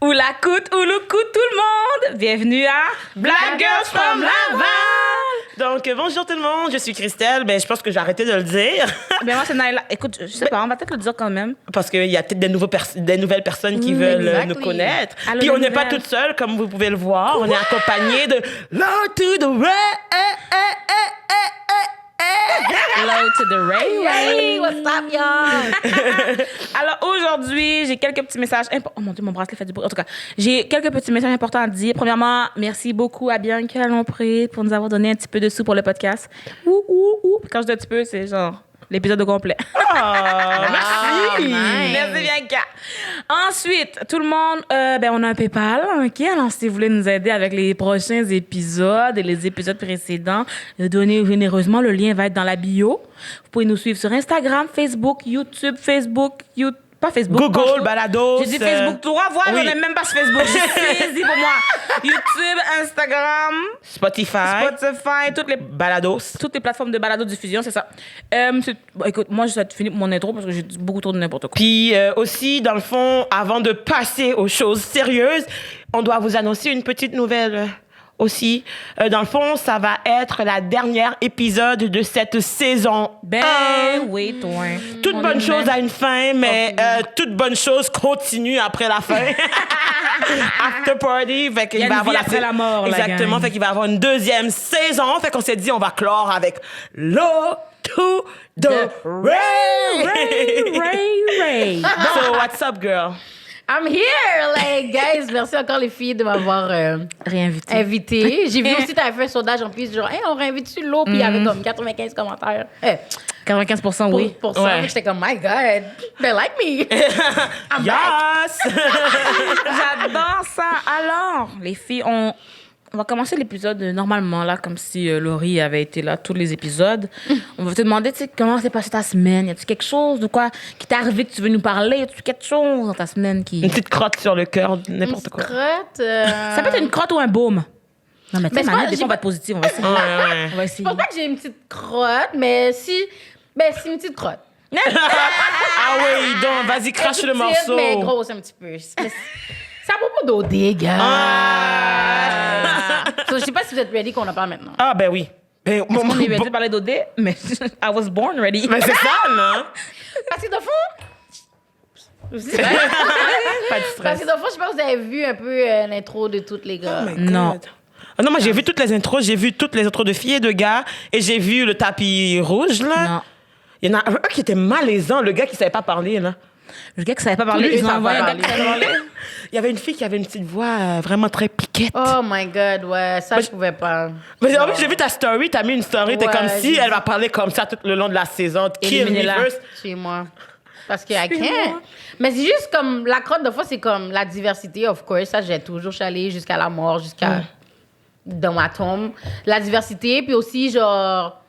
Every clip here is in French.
Ou la coute, ou le coup, tout le monde. Bienvenue à Black Girls from Laval. Donc, bonjour tout le monde, je suis Christelle. Ben, je pense que j'ai arrêté de le dire. Ben moi, c'est Naila. Écoute, je sais pas, on va peut-être le dire quand même. Parce qu'il y a peut-être des nouvelles personnes qui veulent nous connaître. Allô, Puis on n'est pas nouvelles. toute seule, comme vous pouvez le voir. On est accompagné de Low to the Ray. Hello to the Ray. Hey, what's up, y'all? Alors aujourd'hui, j'ai quelques petits messages importants. Oh mon Dieu, mon bracelet fait du bruit. En tout cas, j'ai quelques petits messages importants à dire. Premièrement, merci beaucoup à Bianca Lompré pour nous avoir donné un petit peu de sous pour le podcast. Ouh. Quand je dis un petit peu, c'est genre l'épisode au complet. Merci. nice. Merci Bianca. Ensuite, tout le monde, on a un PayPal, OK? Alors, si vous voulez nous aider avec les prochains épisodes et les épisodes précédents, donnez généreusement. Le lien va être dans la bio. Vous pouvez nous suivre sur Instagram, Facebook, YouTube, pas Facebook. Google, pas- Balados. J'ai dit Facebook 3 fois, oui. on n'est même pas sur Facebook. J'ai dit pour moi. YouTube, Instagram, Spotify. Spotify, Balados. toutes les plateformes de balado-diffusion, c'est ça. Écoute, moi, je vais finir mon intro parce que j'ai dit beaucoup trop de n'importe quoi. Puis aussi, dans le fond, avant de passer aux choses sérieuses, on doit vous annoncer une petite nouvelle aussi. Dans le fond, ça va être la dernière épisode de cette saison. Oui, toi. Toute bonne chose a une fin, mais toute bonne chose continue après la fin. After party. Fait qu'il Il y a va une avoir vie après la mort, la Exactement. gang. Fait qu'il va y avoir une deuxième saison. Fait qu'on s'est dit, on va clore avec Low to the Ray. Ray. So, what's up, girl? I'm here, like, guys. Merci encore, les filles, de m'avoir Réinvité. invitée. J'ai vu aussi, tu avais fait un sondage en plus, genre, hey, on réinvite-tu l'eau? Puis il y avait comme 95 commentaires. 95%, oui. Pour ça, Ouais. j'étais comme, my God, they like me. I'm back. Yes! J'adore ça. Alors, les filles, on va commencer l'épisode normalement, là, comme si Laurie avait été là tous les épisodes. On va te demander, tu sais, comment s'est passée ta semaine? Y a-tu quelque chose de quoi qui t'est arrivé que tu veux nous parler? Y a-tu quelque chose dans ta semaine qui... Une petite crotte sur le cœur, Une n'importe petite quoi. crotte. Ça peut être une crotte ou un baume. Non, mais tu sais, Mais c'est Manette, pas- des j'ai fois, on va pas- être positif. On va essayer. Ouais. On va essayer. Je pense pas que j'ai une petite crotte, mais si... Ben, c'est une petite crotte. Ah oui, donc, vas-y, crache Elle est le petite, morceau. mais grosse un petit peu. Mais c'est à propos d'OD, gars. So, je sais pas si vous êtes ready qu'on en parle maintenant. Ah, ben oui. Ben, On est ready de parler d'OD, mais I was born ready. Mais c'est ça, non? Parce que dans le fond... Pas de stress. Parce que dans le fond, je sais pas si vous avez vu un peu l'intro de toutes les gars. Oh my God. Non. Ah non, moi, j'ai vu toutes les intros. J'ai vu toutes les intros de filles et de gars. Et j'ai vu le tapis rouge, là. Non. Il y en a un qui était malaisant, le gars qui savait pas parler, là. Le gars qui savait pas parler, Lui, ils ont ça envoyé va un gars qui savait parler. Il y avait une fille qui avait une petite voix vraiment très piquette. Oh my God, ouais, ça, je pouvais pas. Mais en plus, j'ai vu ta story, t'as mis une story, t'es Ouais, comme si j'ai elle vu. va parler comme ça tout le long de la saison. Kill me Éliminez-la. first. Chez moi. Parce que I can't. Mais c'est juste comme, la crotte, de fois, c'est comme la diversité, of course. Ça, j'ai toujours chalé jusqu'à la mort, jusqu'à dans ma tombe. La diversité, puis aussi, genre...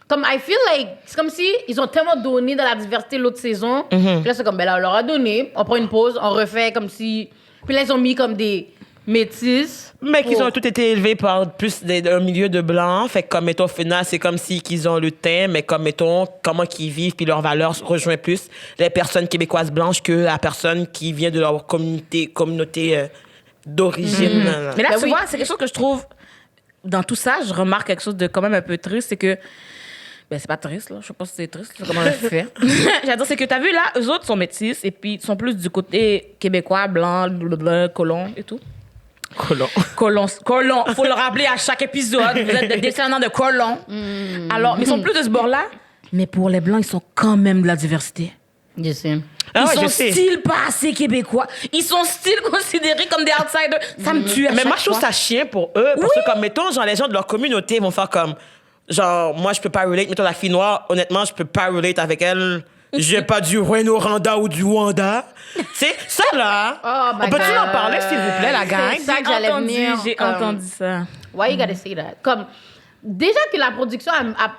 Comme, I feel like, c'est comme si ils ont tellement donné dans la diversité l'autre saison. Puis là, c'est comme, ben là, on leur a donné. On prend une pause, on refait comme si... Puis là, ils ont mis comme des métis. Mais qu'ils pour- ont tous été élevés par plus d'un milieu de blanc. Fait que, comme, mettons, au final, c'est comme si qu'ils ont le teint, mais comme, mettons, comment qu'ils vivent, puis leurs valeurs rejoignent plus les personnes québécoises blanches que la personne qui vient de leur communauté d'origine. Mais là, Ben tu oui. vois, c'est quelque chose que je trouve... Dans tout ça, je remarque quelque chose de quand même un peu triste, c'est que... Ben, c'est pas triste, là. Je sais pas si c'est triste, là, comment on le fait. J'adore, c'est que t'as vu, là, eux autres sont métis, et puis ils sont plus du côté québécois, blanc, blablabla, colon et tout. Colon. Colon. Faut le rappeler à chaque épisode. Vous êtes des descendants de colons. Alors, mais ils sont plus de ce bord-là. Mais pour les blancs, ils sont quand même de la diversité. Je sais. Ah ouais, ils je sont sais. style pas assez québécois. Ils sont style considérés comme des outsiders. Ça me tue à Mais chaque moi, je trouve fois. ça chien pour eux. Parce que, comme, mettons, genre, les gens de leur communauté vont faire comme... Genre, moi, je peux pas relate. Mettons, la fille noire, honnêtement, je peux pas relate avec elle. J'ai pas du Rwanda ou du Wanda. Tu sais, ça, là... Oh my on peut-tu God. en parler, s'il vous plaît, la gang? C'est ça que j'allais venir. J'ai comme- entendu ça. Why you gotta say that? Comme, déjà que la production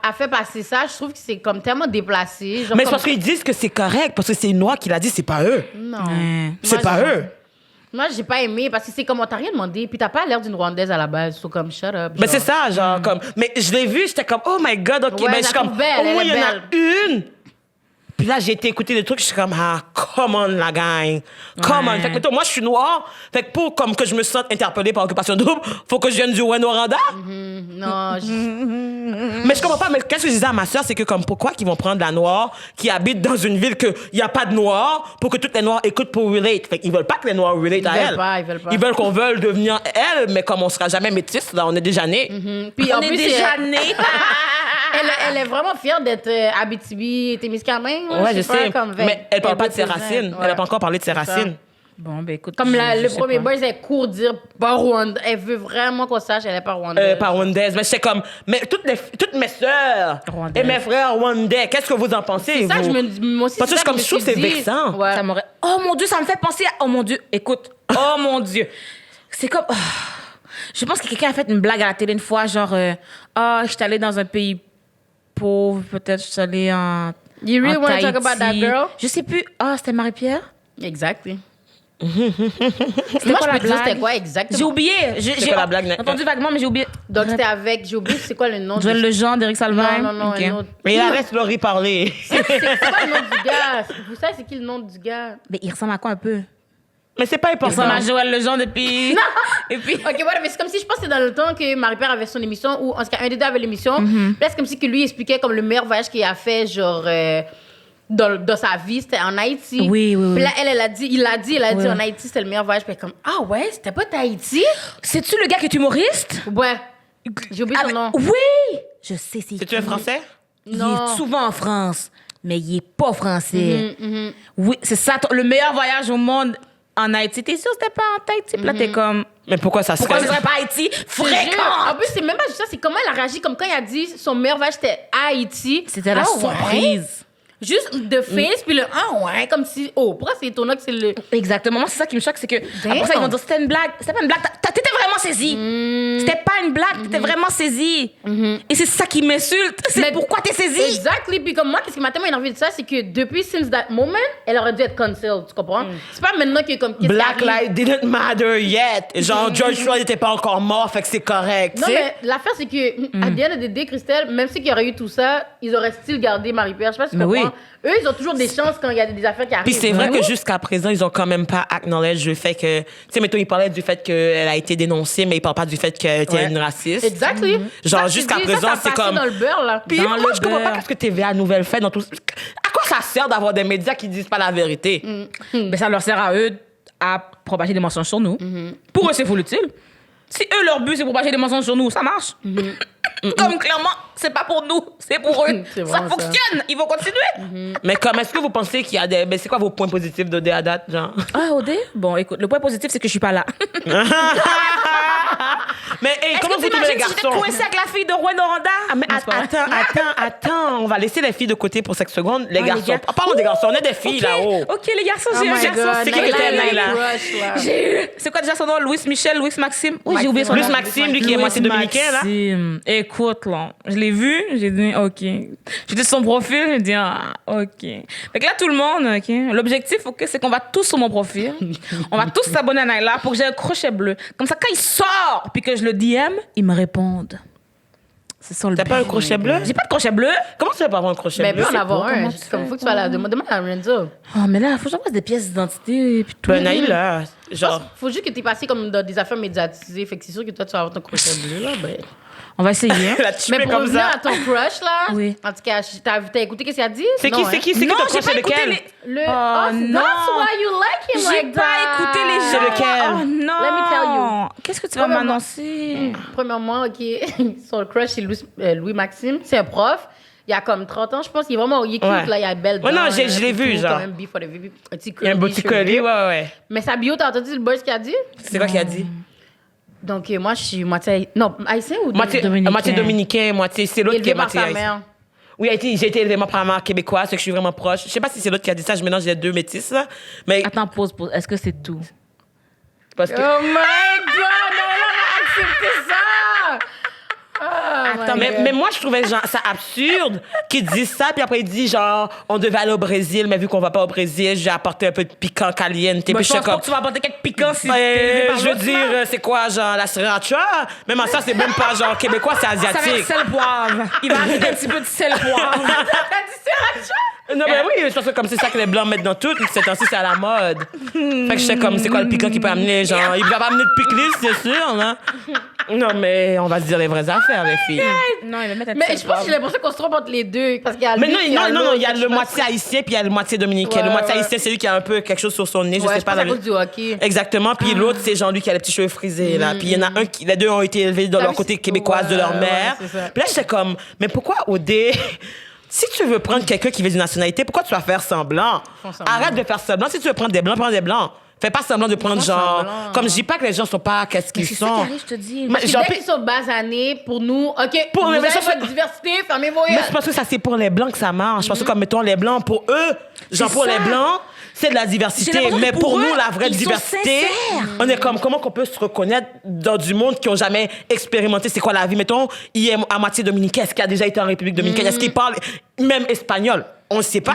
a fait passer ça, je trouve que c'est comme tellement déplacé. Genre Mais c'est comme- parce qu'ils disent que c'est correct, parce que c'est une noire qui l'a dit, c'est pas eux. Non. C'est Moi, pas j'ai- eux. Moi, j'ai pas aimé parce que c'est comme on t'a rien demandé, puis t'as pas l'air d'une Rwandaise à la base. So comme, shut up. Mais genre. c'est ça, genre, comme... Mais je l'ai vu, j'étais comme, oh my God, OK. Ouais, ben, je je suis la comme, trouve belle, au elle moins, est il y en a une Puis là, j'ai été écouter des trucs, je suis comme, come on, la gang. Come on. Fait que, mettons, moi, je suis noire. Fait que pour comme que je me sente interpellée par Occupation Double, faut que je vienne du Rwanda. Non, Mais je comprends pas. Mais qu'est-ce que je disais à ma soeur, c'est que comme pourquoi qu'ils vont prendre la noire qui habite dans une ville qu'il n'y a pas de noirs pour que toutes les noirs écoutent pour relate. Fait qu'ils veulent pas que les noirs relate à elle. Ils veulent pas. Qu'on veuille devenir elle, mais comme on sera jamais métis, là, on est déjà nés. Puis On en est plus, déjà nés. elle est vraiment fière d'être Abitibi, Témiscamingue. Ouais, je sais. Comme mais elle parle pas de ses représente. racines. Elle n'a pas encore parlé de ses racines. Bon, ben écoute. Comme je le sais premier pas. boys, elle court dire pas Rwanda. Elle veut vraiment qu'on sache qu'elle est pas rwandaise. Pas rwandaise. Mais c'est comme, mais toutes mes sœurs Rwandaises. et mes frères rwandais, qu'est-ce que vous en pensez? C'est ça que vous? je me dis. Moi aussi, Parce que c'est ça comme que je trouve me suis c'est dit. vexant. Ouais. Ça m'aurait. Oh mon Dieu, ça me fait penser à. Oh mon Dieu, écoute. Oh mon Dieu. C'est comme. Oh. Je pense que quelqu'un a fait une blague à la télé une fois, genre. Je suis allée dans un pays pauvre, peut-être je suis allée en. You really en want to talk about that Tahiti. girl? Je sais plus. Ah, c'était Marie-Pierre? Exactly. C'était Moi, quoi je la peux te dire c'était blague? quoi exactement. J'ai oublié. J'ai quoi la blague? entendu vaguement, mais j'ai oublié. Donc, c'était avec, j'ai oublié, c'est quoi le nom Joël Legendre, d'Éric Salvain. Non, Ok. un autre. Mais il laisse Laurie parler. C'est quoi le nom du gars? Vous savez, c'est qui le nom du gars? Mais il ressemble à quoi un peu? Mais c'est pas Il important. ressemble à Joël Legendre et puis. Et puis. Ok, voilà, mais c'est comme si je pense que c'est dans le temps que Marie-Pierre avait son émission, ou en tout cas, un des deux avait l'émission. Puis là, c'est comme si que lui expliquait comme le meilleur voyage qu'il a fait, genre, dans sa vie, c'était en Haïti. Oui, oui, oui. Puis là, elle a dit, il a dit Ouais. en Haïti, c'était le meilleur voyage. Puis elle est comme, ah ouais, c'était pas Tahiti? C'est-tu le gars qui est humoriste? Ouais. J'ai oublié Ah, son nom. Oui! Je sais, c'est C'est-tu un français? Il Non. est souvent en France, mais il est pas français. Oui, c'est ça. Le meilleur voyage au monde en Haïti. T'es sûr que c'était pas en Tahiti? Puis là, t'es comme... Mais pourquoi ça Pourquoi serait? ce serait pas Haïti? Je te jure. Fréquent! En plus, c'est même pas juste ça, c'est comment elle a réagi, comme quand il a dit son meilleur voyage c'était Haïti. C'était la Ah ouais? surprise. Juste de face, puis le ah ouais, comme si, oh, pourquoi c'est étonnant que c'est le. Exactement. Moi, c'est ça qui me choque, c'est que Damn. après ça, ils vont dire c'était une blague. C'était pas une blague. T'étais vraiment saisi. C'était pas une blague. T'étais vraiment saisi. Et c'est ça qui m'insulte. C'est Mais- pourquoi t'es saisi. Exactly. Puis comme moi, qu'est-ce qui m'a tellement énervé de ça, c'est que depuis since that moment, elle aurait dû être cancelled, tu comprends? C'est pas maintenant que comme. qu'est-ce qui Black arrive? Lives didn't matter yet. Genre, George Floyd n'était pas encore mort, fait que c'est correct. Non, tu sais. mais l'affaire, c'est que, à the end of the day, Christelle, même s'il y aurait eu tout ça, ils auraient still gardé Marie-Pierre. Je sais pas si tu Mais comprends. oui. Eux, ils ont toujours des chances quand il y a des affaires qui arrivent. Puis c'est vrai Ouais. que jusqu'à présent, ils ont quand même pas acknowledge le fait que... Tu sais, mettons, ils parlaient du fait qu'elle a été dénoncée, mais ils parlent pas du fait qu'elle était Ouais. une raciste. Exactly. Genre, Ça, jusqu'à tu dis, présent, ça c'est passait comme... dans le beurre, là. Puis Dans moi, le je comprends pas beurre. qu'est-ce que TVA Nouvelle fait dans tout... À quoi ça sert d'avoir des médias qui disent pas la vérité? Ben, ça leur sert à eux à propager des mensonges sur nous. Pour eux, c'est full utile. Si eux, leur but, c'est pour propager des mensonges sur nous, ça marche. Comme clairement, c'est pas pour nous, c'est pour eux. C'est Ça vraiment ça. fonctionne. Ils vont continuer. Mais comme, est-ce que vous pensez qu'il y a des... Ben, c'est quoi vos points positifs de à date, genre? Ah, OD? Bon, écoute, le point positif, c'est que je suis pas là. Mais hey, Est-ce comment que vous trouvez les t'imagines si j'étais garçons? coincée avec la fille de Rwanda? Ah, mais Non, c'est pas vrai. attends. On va laisser les filles de côté pour 5 secondes. Les Ah, les garçons. gars. Parlons des garçons. On est des filles Ok, là-haut. Ok, les garçons, Oh j'ai un my garçon. God, c'est qui le thème, Naila? crush, là. J'ai eu. C'est quoi déjà son nom? Louis Michel, Louis Maxime? Oui, j'ai oublié son Louis nom. Maxime, lui qui est moitié dominicain, là. Maxime. Écoute, là, je l'ai vu, j'ai dit, OK. J'étais sur son profil, j'ai dit, ah, OK. Fait que là, tout le monde, OK, l'objectif, OK, c'est qu'on va tous sur mon profil. On va tous s'abonner à Naila pour que j'ai un crochet bleu. Comme ça, quand il sort, puis que je le DM, ils me répondent. C'est ça le T'as pas un crochet bleu? J'ai pas de crochet bleu. Comment tu fais pas avoir un crochet Mais bleu? peut en avoir pas un. comment Juste tu comme fais. faut que tu vas la demander à Lorenzo. Oh, mais là, faut que j'envoie des pièces d'identité, puis tout. Ben, Naïla, genre... Faut juste que t'es passé comme dans des affaires médiatisées. Fait que c'est sûr que toi, tu vas avoir ton crochet bleu, là. Ben. On va essayer. La type Mais est pour comme revenir ça. à ton crush, là. Oui. En tout cas, t'as écouté qu'est-ce qu'il a dit? C'est qui, Non, c'est hein? qui, c'est qui Non, ton j'ai crochet pas écouté lequel? les... Le, Oh, non. That's why you like him J'ai like pas that. écouté les gens. C'est lequel? Oh non. Let me tell you. Qu'est-ce que tu vas Premièrement- m'annoncer? Premièrement, OK, son crush, c'est Louis Maxime. C'est un prof. Il a comme 30 ans, je pense. Il est vraiment il est cute, Ouais. là. Il a belle Ouais, non, dent, je l'ai vu, tout, genre. Quand même, beef for the baby. Un petit Il y a un beau petit collier, ouais. Mais sa bio, t'as entendu le boy ce qu'il a dit? C'est quoi qu'il a dit? Donc, moi, je suis moitié... Non, haïtien ou... Dominicain. Moitié dominicain, moitié... C'est l'autre qui est Élevé par moitié sa haïtien. mère. Oui, j'ai été élevé par ma mère québécoise, c'est que je suis vraiment proche. Je sais pas si c'est l'autre qui a dit ça, je mélange les deux métis, là. Mais Attends, pause. Est-ce que c'est tout? parce que... Oh my God! Elle a accepté ça! Oh Attends, my Mais, God. mais moi, je trouvais genre, ça absurde qu'ils disent ça, puis après, ils disent genre, on devait aller au Brésil, mais vu qu'on va pas au Brésil, j'ai apporté un peu de piquant caliente. Puis Je je suis pense pas comme. que tu vas apporter quelques piquants si t'es élevé par Je veux l'autre, dire, là. c'est quoi, genre, la sriracha? Même à ça, c'est même pas genre québécois, c'est Ça va être asiatique. sel poivre. Il va ajouter un petit peu de sel poivre. T'as dit sriracha? Non, mais oui, je pense que comme c'est ça que les Blancs mettent dans tout, ces temps-ci, c'est à la mode. Fait que je sais comme, c'est quoi le piquant qui peut amener, genre, il va pas amener de pickles, c'est sûr, là. Non, mais on va se dire les vraies affaires, les filles. Non, il va mettre un Mais petit je pense que peu. j'ai l'impression qu'on se trompe entre les deux. Parce qu'il y a Mais lui, non, puis non, non, l'autre, il y a je le pense- moitié haïtien, puis il y a le moitié dominicain. Ouais, Le moitié ouais. haïtien, c'est lui qui a un peu quelque chose sur son nez, je Ouais, sais je pas. pense à dans cause du hockey. Exactement. Puis l'autre, c'est Jean-Luc qui a les petits cheveux frisés, là. Puis il y en a un qui, les deux ont été élevés de T'as leur vu, côté c'est- québécoise de leur ouais, mère. ouais, c'est ça. Puis là, j'étais comme, mais pourquoi OD? Si tu veux prendre quelqu'un qui vient d'une nationalité, pourquoi tu vas faire semblant? Font semblant. Arrête de faire semblant. Si tu veux prendre des blancs, prends des blancs. Fais pas semblant de prendre font genre. semblant. Comme je dis pas que les gens sont pas qu'est-ce Mais qu'ils c'est ça qui sont. arrive, je te dis. Mais Puis genre, dès qu'ils sont basanés, pour nous, OK, Pour- vous mais avez ça, votre c'est- diversité, fermez vos Mais yeux. c'est parce que ça, c'est pour les blancs que ça marche. Parce que, comme, mettons, les blancs, pour eux, genre, C'est pour ça. les blancs, c'est de la J'ai diversité. l'impression que Mais pour pour eux, nous, la vraie ils sont diversité, sincères. on est comme, comment qu'on peut se reconnaître dans du monde qui ont jamais expérimenté c'est quoi la vie? Mettons, il est à moitié dominicain. Est-ce qu'il a déjà été en République dominicaine? Est-ce qu'il parle même espagnol? On ne sait pas.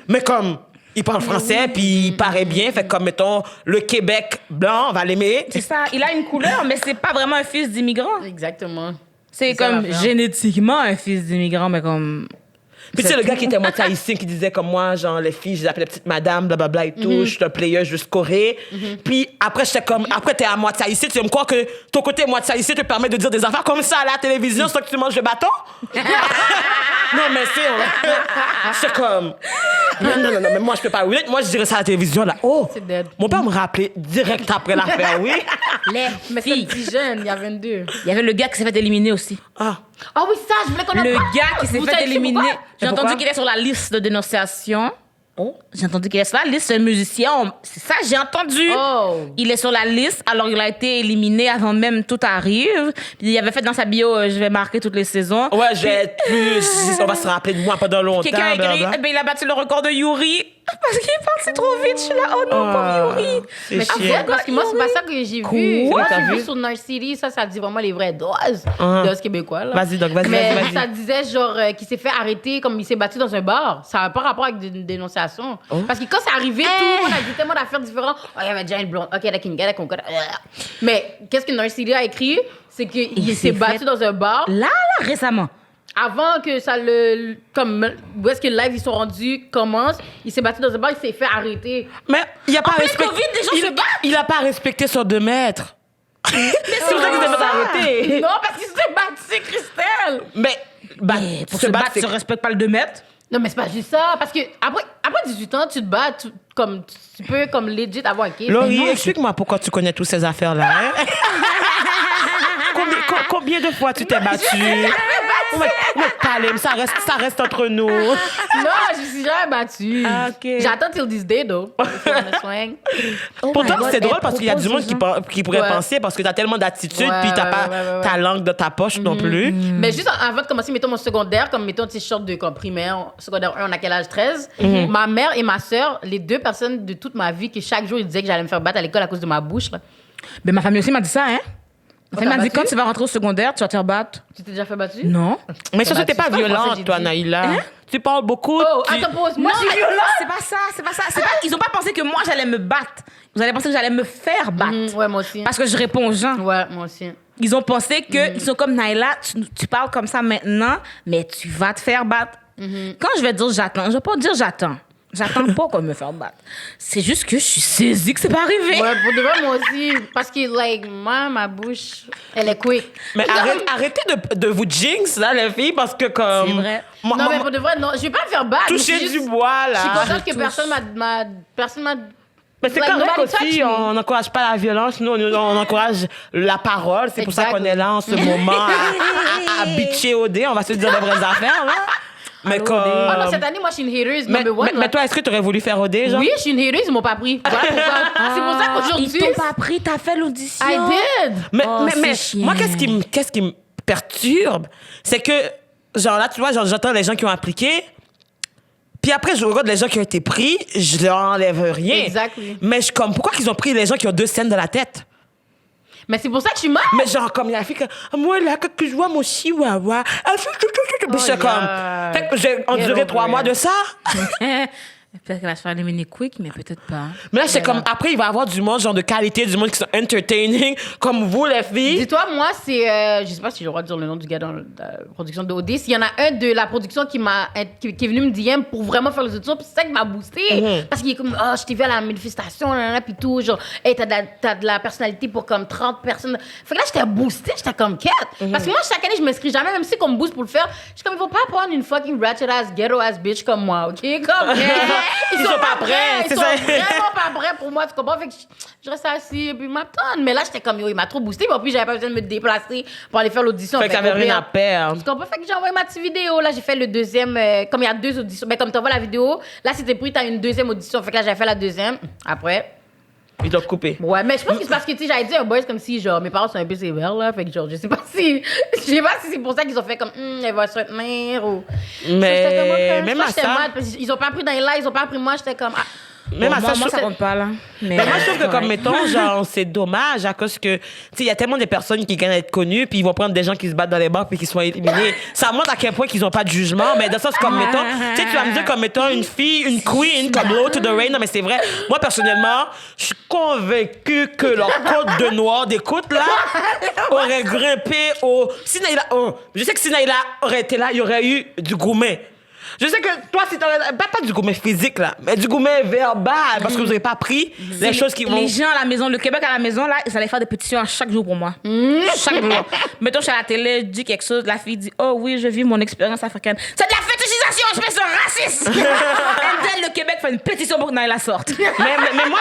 Mais comme, il parle français, puis il paraît bien. Fait que, comme, mettons, le Québec blanc, on va l'aimer. C'est ça. Il a une couleur, mais c'est pas vraiment un fils d'immigrant. Exactement. C'est ça, comme l'affaire. génétiquement un fils d'immigrant, mais comme. Puis tu sais, le gars qui était moitié haïtien, qui disait comme moi, genre, les filles, je les appelais petite madame, blablabla et tout, je suis un player, je scoré. Puis après, j'étais comme, après, t'es à moitié haïtien, tu vas me croire que ton côté moitié haïtien te permet de dire des affaires comme ça à la télévision, c'est que tu manges le bâton? Non, mais c'est comme, non, mais moi, je peux pas. Oui, moi, je dirais ça à la télévision, là. Oh! C'est dead. Mon père me rappelait direct après l'affaire, oui. Les Mais c'est filles. petit jeune, il y a 22. Il y avait le gars qui s'est fait éliminer aussi. Ah. Ah oui, ça, je voulais qu'on en Le parle. gars qui s'est Vous fait savez éliminer. pourquoi? J'ai Et entendu pourquoi? qu'il est sur la liste de dénonciation. Oh. J'ai entendu qu'il est sur la liste, c'est un musicien. C'est ça, j'ai entendu. Oh. Il est sur la liste, alors il a été éliminé avant même tout arrive. Puis il avait fait dans sa bio, je vais marquer toutes les saisons. Ouais, je vais être plus. On va se rappeler de moi pendant longtemps. Quelqu'un a écrit, blablabla. eh ben, il a battu le record de Yuri. Parce qu'il est parti trop vite. Je suis là, oh non, pauvre Yuri. C'est Mais chiant. tu sais, parce que moi, c'est pas ça que j'ai vu. Moi, T'as j'ai vu? vu sur North City, ça dit vraiment les vraies doses Uh-huh. de ce québécois. Là. Vas-y, donc, vas-y, Mais vas-y. ça disait, genre, qu'il s'est fait arrêter comme il s'est battu dans un bar. Ça n'a pas rapport avec une dénonciation. Parce que quand c'est arrivé, tout le monde a dit tellement d'affaires différentes. Oh, il y avait déjà une blonde. OK, il y a une gars, mais qu'est-ce que North City a écrit? C'est qu'il s'est battu fait- dans un bar. Là, récemment. Avant que ça le. Comme. Où est-ce que le live, ils sont rendus, commence. Il s'est battu dans un bar, il s'est fait arrêter. Mais il a pas plein respecté. Covid, les gens se battent. Il a pas respecté son 2 mètres. C'est pour ça qu'il s'est fait arrêter. Non, parce qu'il s'est battu, Christelle! Mais Mais pour se battre, tu respectes pas le 2 mètres. Non, mais c'est pas juste ça. Parce que après 18 ans, tu te bats, tu peux comme legit avoir un case. Laurie, Mais non, explique-moi pourquoi tu connais toutes ces affaires-là. Hein? Combien de fois tu t'es battu? On va te parler, mais ça reste entre nous. Non, je me suis jamais battue. Ah, ok. J'attends till this day, though. If you wanna swing. Pourtant, God, c'est drôle elle parce qu'il y a du monde propose qui pourrait Ouais. penser parce que t'as tellement d'attitude Ouais, puis t'as ouais, pas ouais. ta langue dans ta poche non plus. Mais juste avant de commencer, mettons mon secondaire, comme mettons, tu sais, je sors de comme primaire, secondaire 1, on a quel âge? 13. Ma mère et ma sœur, les deux personnes de toute ma vie, que chaque jour, ils disaient que j'allais me faire battre à l'école à cause de ma bouche. Là. Mais ma famille aussi m'a dit ça, hein. Ma famille t'as m'a dit, battu? quand tu vas rentrer au secondaire, tu vas te faire battre. Tu t'es déjà fait battre? Non. Mais ça, t'es pas c'est pas le français, violente, j'ai toi, dit. Naïla. Tu parles beaucoup. Oh, tu- attends, pause. Moi, Non, j'ai mais violente. c'est pas ça, c'est pas ça. C'est pas, ils ont pas pensé que moi, j'allais me battre. Ils allaient penser que j'allais me faire battre. Ouais, moi aussi. Parce que je réponds aux gens. Ouais, moi aussi. Ils ont pensé que ils sont comme Naïla, tu parles comme ça maintenant, mais tu vas te faire battre. Quand je vais dire j'attends, je vais pas dire j'attends. J'attends pas qu'on me faire battre. C'est juste que je suis saisie que c'est pas arrivé. Ouais, pour de vrai, moi aussi. Parce que, like, moi, ma bouche, elle est quick. Mais arrêtez de vous jinx, là, les filles, parce que comme. C'est vrai. Moi- Non, moi- mais pour de vrai, non, je vais pas me faire battre. toucher mais c'est du juste- bois, là. Je suis contente que touche. personne m'a. Mais c'est Like, correct nobody touch aussi, me. on n'encourage pas la violence, nous, on encourage la parole. C'est pour ça qu'on est là en ce moment à bitcher au dé. On va se dire les vraies affaires, là. Mais Allô, comme... Odé. Oh non, cette année, moi, je suis une hateuse number one. mais là. toi, est-ce que tu aurais voulu faire au dé, genre? Oui, je suis une hateuse, ils m'ont pas pris. Voilà pourquoi. C'est pour ça qu'aujourd'hui. Ils t'ont pas pris, t'as fait l'audition. I did. Mais, Oh, mais c'est moi, chiant. qu'est-ce qui me perturbe, c'est que, genre là, tu vois, genre, j'entends les gens qui ont appliqué, puis après, je regarde les gens qui ont été pris, je leur enlève rien. Exactly. Mais je comme, pourquoi qu'ils ont pris les gens qui ont 2 scènes de la tête? Mais c'est pour ça que je suis mal. Mais genre, comme il y a la fille que, moi, là, quand je vois mon chihuahua, puis je suis comme, yeah. fait que j'ai enduré over 3 mois it. de ça. Peut-être qu'elle va se faire éliminer quick, mais peut-être pas. Mais là, c'est comme, après, il va y avoir du monde, genre de qualité, du monde qui sont entertaining, comme vous, les filles. Dis-toi, moi, c'est. Je sais pas si j'ai le droit de dire le nom du gars dans la production de OD. S'il y en a un de la production qui est venu me DM pour vraiment faire les auditions, puis c'est ça qui m'a boosté. Parce qu'il est comme, je t'ai vu à la manifestation, puis tout. Genre, hey, t'as de la personnalité pour comme 30 personnes. Fait que là, j'étais boostée, j'étais comme quête. Parce que moi, chaque année, je m'inscris jamais, même si qu'on me booste pour le faire. Je suis comme, il faut pas prendre une fucking ratchet ass, ghetto ass bitch comme moi, OK? Comme, Ils sont pas prêts, Ils c'est sont ça. vraiment pas prêts pour moi, tu comprends? Fait que je reste assis et puis m'attends. Mais là, j'étais comme, yo, il m'a trop boosté. Puis j'avais pas besoin de me déplacer pour aller faire l'audition. Fait que t'avais rien à perdre. Tu comprends? Fait que j'ai envoyé ma petite vidéo. Là, j'ai fait le deuxième. Comme il y a 2 auditions. Mais comme t'envoies la vidéo, là, c'était pris, t'as une deuxième audition. Fait que là, j'ai fait la deuxième. Après. Ils t'ont coupé. Ouais, mais je pense que c'est parce que, tu sais, j'avais dit un boys comme si, genre, mes parents sont un peu sévères, là. Fait que, genre, je sais pas si c'est pour ça qu'ils ont fait comme, elle va se retenir ou. Mais même à j'étais ça. mal, parce qu'ils ont pas pris dans les lives, ils ont pas pris moi, j'étais comme. Même à ça, moi, je ça trouve compte pas, là. Mais Ben moi, je trouve que, ouais. comme, mettons, genre, c'est dommage à cause que, tu sais, il y a tellement de personnes qui gagnent à être connues, puis ils vont prendre des gens qui se battent dans les bars, puis qui sont éliminés. Ça montre à quel point qu'ils ont pas de jugement, mais dans le sens, comme, mettons, tu sais, tu vas me dire, comme, mettons, une fille, une queen, comme Low to the Rain, non, mais c'est vrai. Moi, personnellement, je suis convaincue que leur code de noir d'écoute, là, aurait grimpé au. Si Naïla. Je sais que si Naïla aurait été là, il y aurait eu du gourmet. Je sais que toi, si t'aurais. Pas du gourmet physique, là, mais du gourmet verbal, parce que vous n'avez pas pris les choses qui vont. Les gens à la maison, le Québec à la maison, là, ils allaient faire des pétitions à chaque jour pour moi. Chaque jour. Mettons, je suis à la télé, je dis quelque chose, la fille dit, oh oui, je vis mon expérience africaine. C'est de la fétichisation, espèce de raciste! Et then, le Québec fait une pétition pour que Naïla sorte. Mais moi,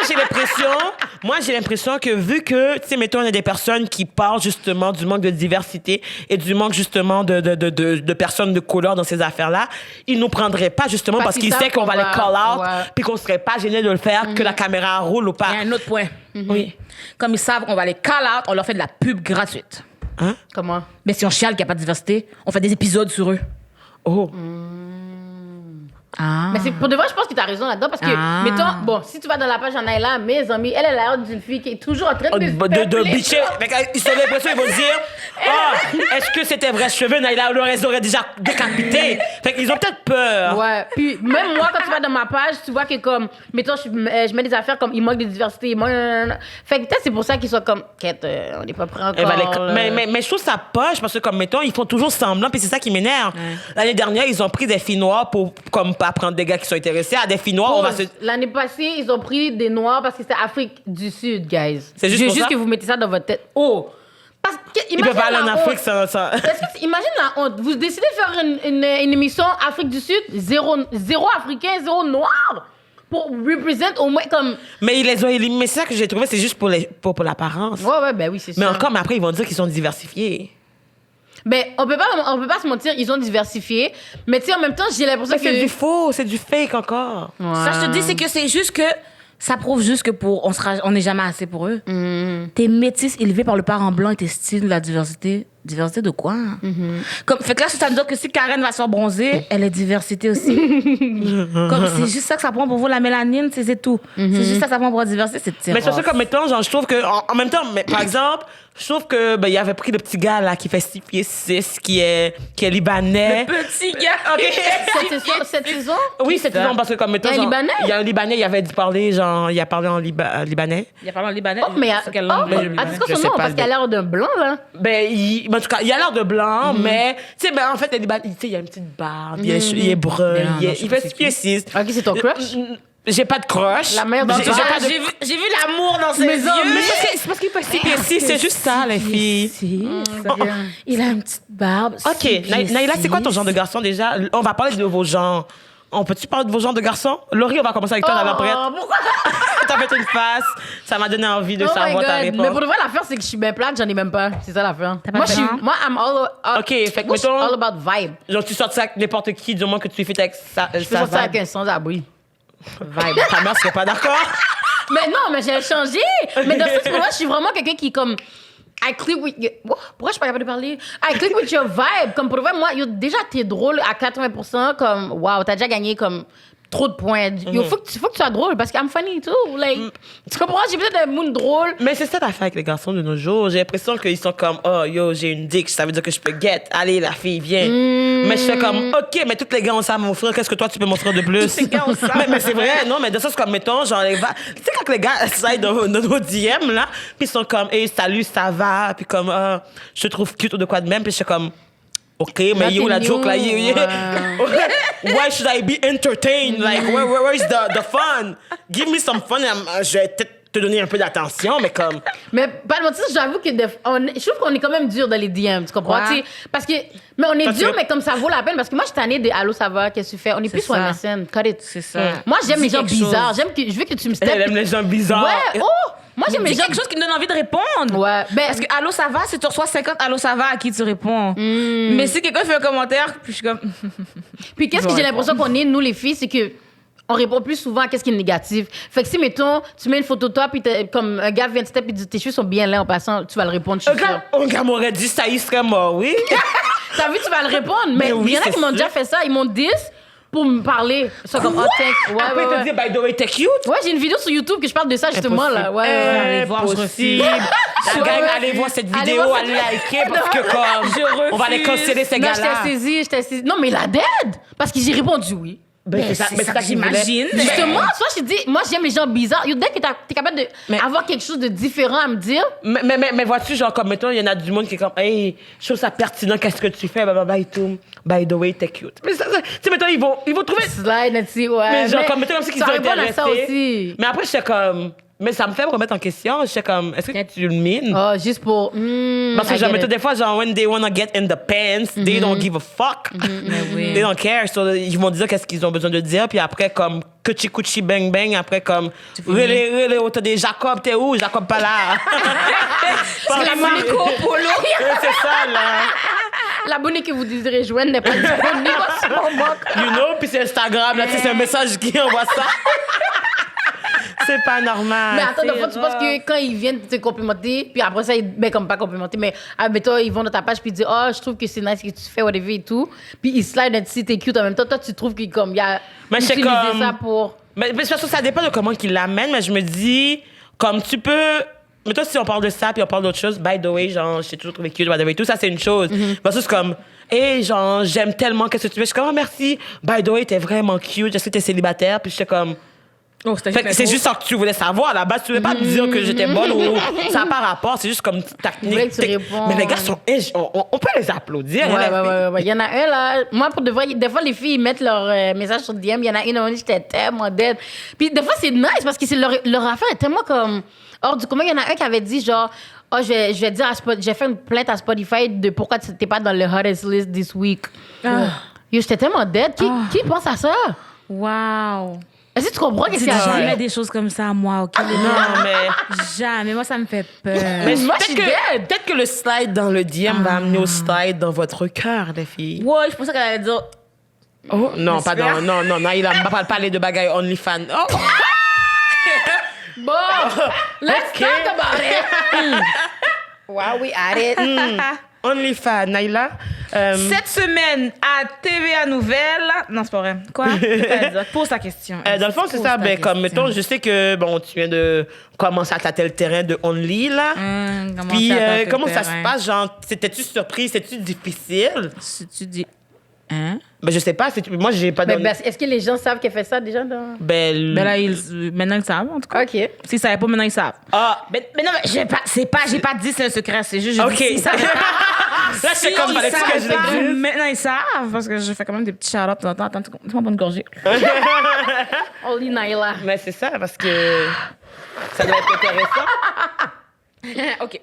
j'ai l'impression que vu que, tu sais, mettons, il y a des personnes qui parlent justement du manque de diversité et du manque justement de personnes de couleur dans ces affaires-là, ils nous prendraient pas justement parce qu'ils savent qu'on va les call out puis qu'on serait pas gêné de le faire, que la caméra roule ou pas. Il y a un autre point. Oui. Comme ils savent qu'on va les call out, on leur fait de la pub gratuite. Hein? Comment? Mais si on chiale qu'il n'y a pas de diversité, on fait des épisodes sur eux. Oh. Ah. Mais c'est pour de vrai, je pense que tu as raison là-dedans parce que, mettons, bon, si tu vas dans la page en Naïla, mes amis, elle a l'air d'une fille qui est toujours en train De bitcher. Ils sont l'impression, ils vont se dire, est-ce que c'était vrai cheveux? Naïla les aurait déjà décapité. Fait qu'ils ont peut-être peur. Ouais. Puis même moi, quand tu vas dans ma page, tu vois que comme, mettons, je mets des affaires comme il manque de diversité. Fait que peut-être c'est pour ça qu'ils sont comme, quête, on n'est pas prêts encore. Mais je trouve ça poche parce que, comme, mettons, ils font toujours semblant, puis c'est ça qui m'énerve. L'année dernière, ils ont pris des filles noires pour, comme, pas prendre des gars qui sont intéressés à des filles noires. On va se... L'année passée, ils ont pris des noirs parce que c'était Afrique du Sud, guys. C'est juste Je veux pour juste ça? que vous mettez ça dans votre tête. Oh! Parce que, Ils peuvent pas aller en Afrique sans... Imagine la honte. Vous décidez de faire une émission Afrique du Sud, zéro Africain, zéro noir, pour représenter au moins comme... Mais ils les ont éliminés. Mais c'est ça que j'ai trouvé, c'est juste pour l'apparence. Ouais, ben oui, c'est ça. Mais encore, mais après, ils vont dire qu'ils sont diversifiés. Ben, on peut pas se mentir, ils ont diversifié. Mais tu sais, en même temps, j'ai l'impression que... C'est du faux, c'est du fake encore. Ouais. Ça, je te dis, c'est que c'est juste que ça prouve juste que on n'est jamais assez pour eux. T'es métisse élevée par le parent blanc et t'es style de la diversité. Diversité de quoi? Comme, fait que là, ça veut dire que si Karen va se faire bronzer, elle est diversité aussi. Comme, c'est juste ça que ça prend pour vous, la mélanine, c'est tout. C'est juste ça que ça prend pour la diversité, c'est Mais c'est ça, comme mettons, genre, je trouve que, en même temps, mais, par exemple, je trouve que, ben, il avait pris le petit gars, là, qui fait 6 pieds 6, qui est libanais. Petit gars. Cette saison? Oui, c'est saison, parce que, comme mettons, Il y a un genre, Libanais? il y a un Libanais, il avait dit parler, genre, il a parlé en libanais. Il a parlé en libanais. Oh, mais... C'est quelle langue? Est-ce que Je son sais nom, pas parce qu'il a l'air d'un blanc, là? Ben, en tout cas, il a l'air de blanc, mais, tu sais, ben, en fait, les Libanais, tu sais, il a une petite barbe, il est brun, Mais non, non, il fait 6 pieds 6. Ok, c'est ton crush? J'ai pas de crush. La mère de J'ai pas de... J'ai vu l'amour dans ses Mais yeux. non, mais C'est parce qu'il fait 6 pieds 6, c'est juste ça, les filles. Il a une petite barbe. OK, Naïla, c'est quoi ton genre de garçon déjà? On va parler de vos genres. On peut-tu parler de vos genres de garçons? Laurie, on va commencer avec toi, la prête. Pourquoi? T'as fait une face. Ça m'a donné envie de Oh my savoir ta God. réponse. Mais pour de vrai, l'affaire, c'est que je suis bien plate, j'en ai même pas. C'est ça l'affaire. pas Moi, de genre? moi, I'm all... OK, fait que moi, je suis mettons- all about vibe. Genre, tu sortes ça avec n'importe qui, du moins que tu fais avec sa Je peux sortir avec un sans-abri. vibe. Ta mère serait pas d'accord? Mais non, mais j'ai changé. Mais dans ce sens, pour moi, je suis vraiment quelqu'un qui, comme... I click with you. Pourquoi je suis pas capable de parler? I click with your vibe. Comme pour de vrai, moi, déjà, t'es drôle à 80%. Comme, wow, t'as déjà gagné comme trop de points. Il faut que tu sois drôle parce que I'm funny too. Like, tu comprends? J'ai besoin d'un monde drôle. Mais c'est ça l'affaire avec les garçons de nos jours. J'ai l'impression qu'ils sont comme, oh, yo, j'ai une dick, ça veut dire que je peux get. Allez, la fille, viens. Mais je fais comme, OK, mais tous les gars ont ça à m'offrir. Qu'est-ce que toi, tu peux m'offrir de plus? Tous les gars ont ça. Mais c'est vrai, non, mais de ça, c'est comme, mettons, genre, tu sais, quand les gars essayent dans nos DM, là, puis ils sont comme, hey, salut, ça va? Puis comme, je te trouve cute ou de quoi de même. Puis je suis comme, OK, mais yo, la joke, là, why should I be entertained? Like, where is the fun? Give me some fun. Je vais peut-être te donner un peu d'attention, mais comme... Mais pas de mentir, j'avoue que je trouve qu'on est quand même dur dans les DM, tu comprends? Ouais. Parce que, mais on est Parce dur, que- mais comme ça vaut la peine. Parce que moi, je suis tannée de Allô, ça va, qu'est-ce que tu fais? On est plus sur ça. MSN. Cut it. C'est ça. Moi, j'aime Dis les gens quelque bizarres. chose. Je veux que tu me steps. Elle aime les gens bizarres. Ouais, oh! Moi, j'aime les Dis gens. quelque chose qui me donne envie de répondre. Ouais. Ben, Parce que allô, ça va, si tu reçois 50 allô, ça va, à qui tu réponds. Mais si quelqu'un fait un commentaire, puis je suis comme. Puis qu'est-ce que j'ai l'impression qu'on est, nous, les filles, c'est que on répond plus souvent à qu'est-ce qui est négatif. Fait que si, mettons, tu mets une photo de toi, puis comme un gars vient de step et dit tes cheveux sont bien là en passant, tu vas le répondre, je suis sûre. Un gars m'aurait dit ça, il serait mort, oui. T'as vu, tu vas le répondre. Mais oui, il y en a c'est qui m'ont sûr. déjà fait ça. Ils m'ont dit pour me parler. Ils sont comme, oh, thanks. Ouais, Après, ouais, il te ouais. dit, by the way, t'es cute. Ouais, j'ai une vidéo sur YouTube que je parle de ça justement là. Ouais, ouais, ouais. Allez voir, je Impossible. refuse. La Ouais, gang, ouais. allez voir cette Allez vidéo, voir allez cette- liker, parce que comme, on va les canceller, ces Non, gars-là. j'étais saisie. Non, mais la dead. Parce que j'ai répondu oui. Ben, c'est ça, mais c'est ça que j'imagine. Justement, soit je te dis, moi j'aime les gens bizarres. Yo, dès que t'es capable de Mais- avoir quelque chose de différent à me dire, Mais vois-tu, genre, comme, mettons, il y en a du monde qui est comme, hey, je trouve ça pertinent, qu'est-ce que tu fais, blablabla et tout. By the way, t'es cute. Mais ça, tu sais, mettons, ils vont trouver. slide, Nancy, ouais. Mais genre, comme, mettons, comme si qu'ils ça sont répond à ça intéressés. aussi. Mais après, j'étais comme, mais ça me fait me remettre en question. J'étais comme, est-ce que tu le mines? Oh, juste pour. Parce que I genre, get mettons, it. des fois, genre, when they wanna get in the pants, they don't give a fuck. oui. They don't care. So, ils vont dire qu'est-ce qu'ils ont besoin de dire. Puis après, comme, kuchi kuchi bang bang. Après, comme, relé, t'as des Jacob, t'es où? Jacob pas là. C'est la Monaco Polo. C'est ça, là. L'abonné que vous désirez joindre n'est pas disponible en ce moment. You know? Puis c'est Instagram, là, tu sais, c'est un message qui envoie ça. C'est pas normal. Mais attends, c'est des fois, tu penses que quand ils viennent te complimenter, puis après ça, ben, comme pas complimenter, mais admettons, ils vont dans ta page, puis ils disent, oh, je trouve que c'est nice ce que tu fais, whatever et tout. Puis ils slide un si t'es cute en même temps. Toi, tu trouves qu'il y a Mais c'est utilisé comme- ça pour. Mais parce que ça dépend de comment qu'ils l'amènent, mais je me dis, comme tu peux. Mais toi, si on parle de ça, puis on parle d'autre chose, by the way, genre, j'ai toujours trouvé cute, by the way, tout ça, c'est une chose. Parce que c'est comme, hey, genre, j'aime tellement, qu'est-ce que tu fais? Je suis comme, oh, merci, by the way, t'es vraiment cute, je sais que t'es célibataire, puis j'étais comme. Oh, c'était Fait que c'est juste ça que tu voulais savoir à la base. Tu voulais pas me dire que j'étais bonne ou ça n'a pas rapport. C'est juste comme une technique. voulais que tu réponds. Mais les gars sont. On peut les applaudir. Ouais, hein, les ouais, filles. ouais. Il y en a un, là. Moi, pour de vrai, des fois, les filles, ils mettent leur message sur DM. Il y en a une, j'étais tellement dead. Puis, des fois, c'est nice parce que leur affaire est tellement comme. Hors du commun, il y en a un qui avait dit, genre, oh, je vais dire à Spotify, j'ai fait une plainte à Spotify de pourquoi tu n'étais pas dans le hottest list this week. Yo, j'étais tellement dead. Qui pense à ça? Wow. Est-ce que tu comprends qu'est-ce Dis qu'il y a jamais jamais? des choses comme ça à moi, OK? Non, mais. Jamais. Moi, ça me fait peur. Mais Moi, je suis dead. peut-être que le slide dans le DM va amener au slide dans votre cœur, les filles. Ouais, je pensais qu'elle allait dire. Oh, non, J'espère. pardon. Non, il va pas parler de bagaille OnlyFans. Oh! Bon, let's Ok. talk about it. Wow, we at it. OnlyFans, Naila. Cette semaine, à TVA Nouvelles. Non, c'est pas vrai. Quoi? Pose ta question. Dans le fond, c'est Pose ça. ta Ben, comme, question. mettons, je sais que, bon, tu viens de commencer à tâter le terrain de Only, là. Puis, comment ça se passe? Genre, t'étais-tu surprise? C'était-tu difficile? Si tu dis. Hein? Ben, je sais pas. Moi, j'ai pas Mais de. ben, est-ce que les gens savent qu'elle fait ça déjà? Dans... Ben, Ben là, maintenant ils savent, en tout cas. OK. S'ils savaient pas, maintenant ils savent. Ah, Mais non, mais j'ai pas dit c'est un secret, c'est juste. je OK. dis s'ils savent pas. Là, c'est comme, fallait-tu que je savent pas, le dise? maintenant ils savent, parce que je fais quand même des petits shout-outs de temps en temps. Attends, tu m'as pas une gorgée. Only Naila. Mais c'est ça, parce que ça doit être intéressant. OK.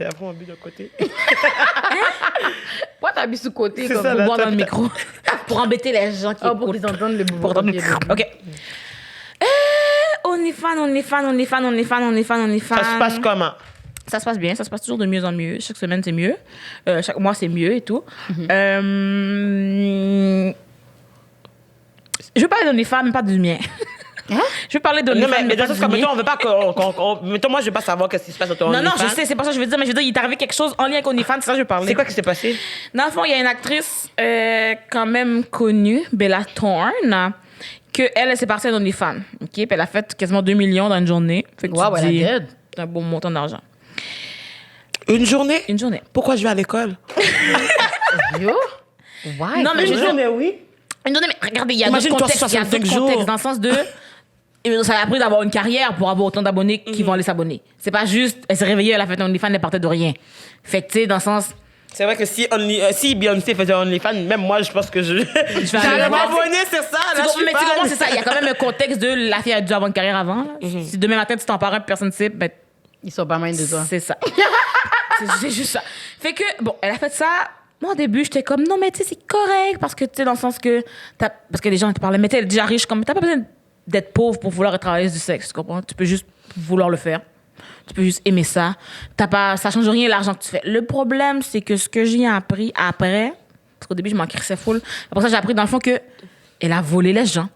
Et après, on bu d'un côté. Pourquoi t'as mis sous côté C'est comme ça, Pour là, boire t'as- dans le micro. Pour embêter les gens qui Oh, pour écoutent. qu'ils entendent le Pour entendre le... OK. OnlyFans. Ça se passe comment? Ça se passe bien, ça se passe toujours de mieux en mieux. Chaque semaine, c'est mieux. Chaque mois, c'est mieux et tout. Je veux parler d'OnlyFans, mais pas du mien. Je veux parler de Non, OnlyFans. mais dans pas le sens que, deviner. mettons, on veut pas qu'on... Mettons, moi, je veux pas savoir qu'est-ce qui se passe sur ton Non, OnlyFans. je sais, c'est pas ça que je veux dire, mais je veux dire, il est arrivé quelque chose en lien avec OnlyFans, c'est ça que je veux parler. C'est quoi qui s'est passé? Dans le fond, il y a une actrice quand même connue, Bella Thorne, que elle s'est partie à OnlyFans. OK? Puis elle a fait quasiment 2 millions dans une journée. Fait que Wow, tu te elle dis, a dead. c'est un bon montant d'argent. Une journée? Une journée. Pourquoi je vais à l'école? Yo? Why? Non, mais je veux dire, mais oui. une journée, mais regardez, il y a Imagine d'autres toi, contextes. Il y a 65 d'autres jours. contextes dans le sens de... Ça a appris d'avoir une carrière pour avoir autant d'abonnés qui vont aller s'abonner. C'est pas juste, elle s'est réveillée, elle a fait un OnlyFans, elle partait de rien. Fait que, tu sais, dans le sens... C'est vrai que si Beyoncé faisait OnlyFans, même moi, je pense que je aller j'allais voir. m'abonner, c'est ça. Là, je suis Mais tu fan. comprends, c'est ça. Il y a quand même un contexte de la fille a dû avoir une carrière avant. Si demain matin, tu t'en parles, personne ne sait, ben, Ils sont pas mal de toi. c'est ça. c'est juste ça. Fait que, bon, elle a fait ça. Moi, au début, j'étais comme, non, mais tu sais, c'est correct. Parce que, tu sais, dans le sens que. Parce que les gens te parlaient, mais tu es déjà riche, comme, t'as pas besoin d'être pauvre pour vouloir travailler du sexe, tu comprends? Tu peux juste vouloir le faire. Tu peux juste aimer ça. Ça change rien l'argent que tu fais. Le problème, c'est que ce que j'ai appris après, parce qu'au début, je m'en crissais full. Après ça, j'ai appris, dans le fond, que elle a volé les gens.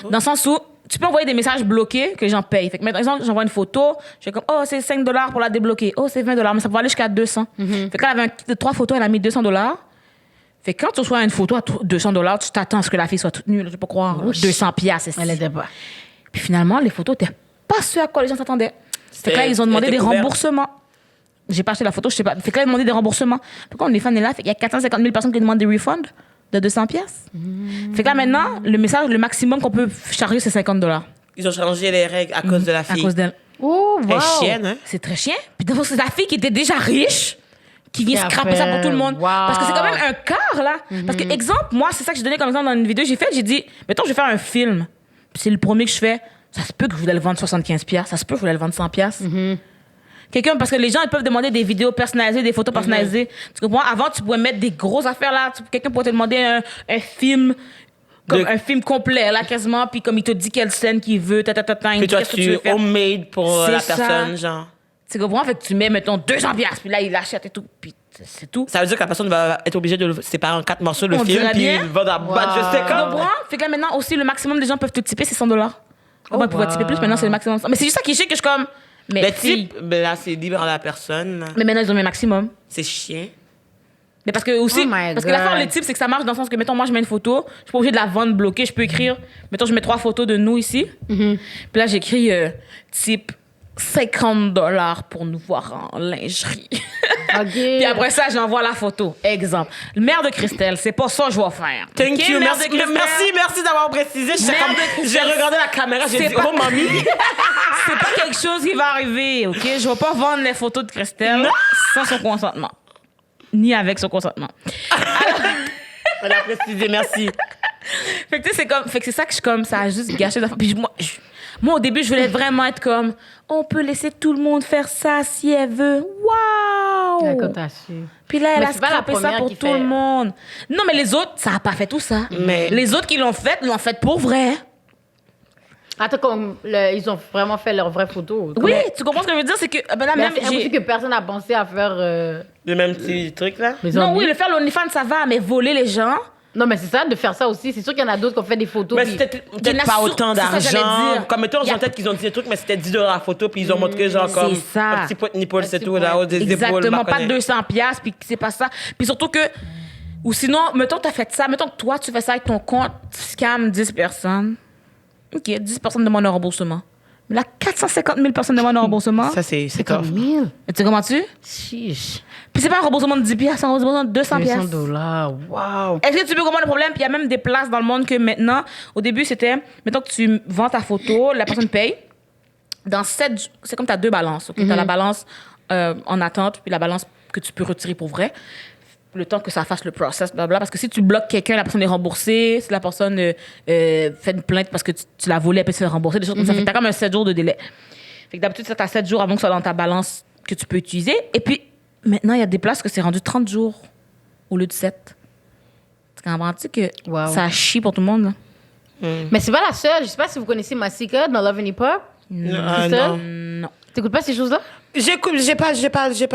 Dans le sens où, tu peux envoyer des messages bloqués que les gens payent. Fait que, par exemple, j'envoie une photo, je fais comme, oh, c'est 5 $ pour la débloquer. Oh, c'est 20 $, mais ça peut aller jusqu'à 200. Fait que là, elle avait un kit de 3 photos, elle a mis 200 $. Fait que quand tu reçois une photo à 200 $, tu t'attends à ce que la fille soit toute nue. Là, je peux pas croire. 200 piastres. Elle était pas. Puis finalement, les photos n'étaient pas ce à quoi les gens s'attendaient. Fait que là, ils ont demandé elle était des couverte. remboursements. J'ai pas acheté la photo, je sais pas. Fait que là, ils ont demandé des remboursements. Pourquoi on est fan est là? Fait qu'il y a 450 000 personnes qui demandent des refunds de 200 piastres. Fait que là, maintenant, le maximum qu'on peut charger, c'est 50 $. Ils ont changé les règles à cause de la À fille. cause d'elle. Oh, wow. Elle est chienne, hein? C'est très chien. Puis d'abord, c'est la fille qui était déjà riche qui vient Qui a scraper ça pour fait- tout le monde. Wow. Parce que c'est quand même un quart, là. Parce que, exemple, moi, c'est ça que j'ai donné comme exemple dans une vidéo que j'ai faite. J'ai dit, mettons, je vais faire un film. Puis c'est le premier que je fais. Ça se peut que je voulais le vendre 75 piastres. Ça se peut que je voulais le vendre 100 piastres. Quelqu'un, parce que les gens, ils peuvent demander des vidéos personnalisées, des photos personnalisées. Tu comprends? Avant, tu pouvais mettre des grosses affaires, là. Quelqu'un pourrait te demander un film... Comme De- un film complet, là, quasiment. Puis comme il te dit quelle scène qu'il veut, il Puis dit toi, qu'est-ce que tu veux tu faire. homemade pour C'est la ça. personne, genre. Tu comprends? Fait que tu mets, mettons, 200 piastres, puis là, il l'achète et tout. Puis c'est tout. Ça veut dire que la personne va être obligée de le séparer en 4 morceaux, le On film, dirait puis bien. il va dans la boîte, je sais Tu comme. comprends? Fait que là, maintenant, aussi, le maximum des gens peuvent te tiper, c'est 100 $. Avant, ils pouvaient wow. tiper plus, maintenant, c'est le maximum. Mais c'est juste ça qui est chiant que je suis comme. Mais, Le fille. type, ben là, c'est libre à la personne. Mais maintenant, ils ont mis un maximum. C'est chien. Mais parce que aussi, Oh my parce que la God. fin, les types, c'est que ça marche dans le sens que, mettons, moi, je mets une photo, je suis pas obligée de la vendre bloquée, je peux écrire, mettons, je mets 3 photos de nous ici, puis là, j'écris type 50 $ pour nous voir en lingerie. OK. Puis après ça, j'envoie la photo. Exemple. Le maire de Christelle, c'est pas ça que je vais faire. Thank OK, you, maire merci, de Christelle? merci d'avoir précisé. J'étais Merde, comme, j'ai regardé la caméra, j'ai C'est dit, pas- oh mamie. C'est pas quelque chose qui va arriver, OK? Je vais pas vendre les photos de Christelle sans son consentement. Ni avec son consentement. Elle a précisé, merci. Fait que tu sais, c'est comme... Fait que c'est ça que je suis comme... Ça a juste gâché les affaires. Puis moi, au début, je voulais vraiment être comme... On peut laisser tout le monde faire ça si elle veut. Waouh! D'accord, t'as su. Puis là, elle Mais a c'est pas la scrappé ça première pour qui tout fait- le monde. Non, mais les autres, ça a pas fait tout ça. Mais- Les autres qui l'ont fait pour vrai. Attends, comme ils ont vraiment fait leurs vraies photos. Oui, tu comprends ce que je veux dire? C'est que... Ben là, Mais même, c'est impossible que personne n'a pensé à faire Le même petit truc, là. les Non, zombies. oui, le faire l'OnlyFans, ça va, mais voler les gens... Non, mais c'est ça, de faire ça aussi. C'est sûr qu'il y en a d'autres qui ont fait des photos. Mais puis- c'était Il y en peut-être a pas sous- autant c'est ça, j'allais d'argent. dire. Comme mettons, Il y a- j'ai en tête qu'ils ont dit des trucs, mais c'était 10 $ la photo, puis ils ont montré genre c'est comme ça. un petit point de nipple, c'est petit tout, point. là-haut des épaules. Exactement, pas de connais. 200 piastres, puis c'est pas ça. Puis surtout que... Ou sinon, mettons, t'as fait ça. Mettons que toi, tu fais ça avec ton compte, tu scams 10 personnes. OK, 10 personnes demandent un remboursement. Mais là, 450 000 personnes demandent un remboursement. Ça, c'est tough. 1000. Et tu comprends-tu? Chiche. Puis c'est pas un remboursement de 10 piastres, c'est un remboursement de 200 $200. piastres. Wow. Est-ce que tu peux comprendre le problème? Puis il y a même des places dans le monde que maintenant, au début, c'était, mettons que tu vends ta photo, la personne paye. Dans 7, c'est comme tu as 2 balances. OK? Tu as la balance en attente, puis la balance que tu peux retirer pour vrai. Le temps que ça fasse le process, blablabla. Parce que si tu bloques quelqu'un, la personne est remboursée. Si la personne fait une plainte parce que tu l'as volé, elle peut se faire rembourser. Des choses comme ça. Fait que t'as comme un 7 jours de délai. Fait que d'habitude, ça t'as 7 jours avant que ce soit dans ta balance que tu peux utiliser. Et puis, maintenant, il y a des places que c'est rendu 30 jours au lieu de 7. Tu comprends-tu que Wow. ça chie pour tout le monde, là? Mais c'est pas la seule. Je sais pas si vous connaissez Massika dans Love and Hip Hop. Ah, Christelle? non. Non. T'écoutes pas ces choses-là? J'écoute, j'ai pas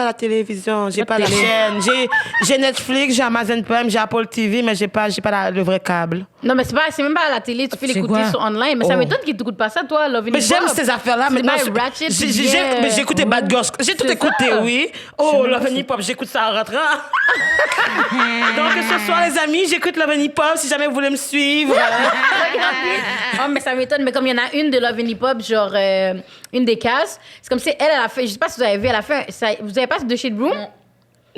la télévision, j'ai pas la télé. chaîne, j'ai Netflix, j'ai Amazon Prime, j'ai Apple TV, mais j'ai pas le vrai câble. Non, mais c'est même pas à la télé, tu fais C'est l'écouter quoi? sur online. Mais ça Oh. m'étonne qu'ils t'écoutent pas ça, toi, Love and Mais j'aime Hip Hop. ces affaires-là. C'est Maintenant, bien ratchet, j'ai écouté Bad Girls. J'ai tout C'est écouté, ça. oui. Oh, Love and Hip Hop, j'écoute ça en rentrant. Donc, ce soir, les amis, j'écoute Love and Hip Hop si jamais vous voulez me suivre. Oh, mais ça m'étonne. Mais comme il y en a une de Love and Hip Hop, genre une des cases, c'est comme si elle a fait, je sais pas si vous avez vu, elle a fait, vous avez pas de Shade Room?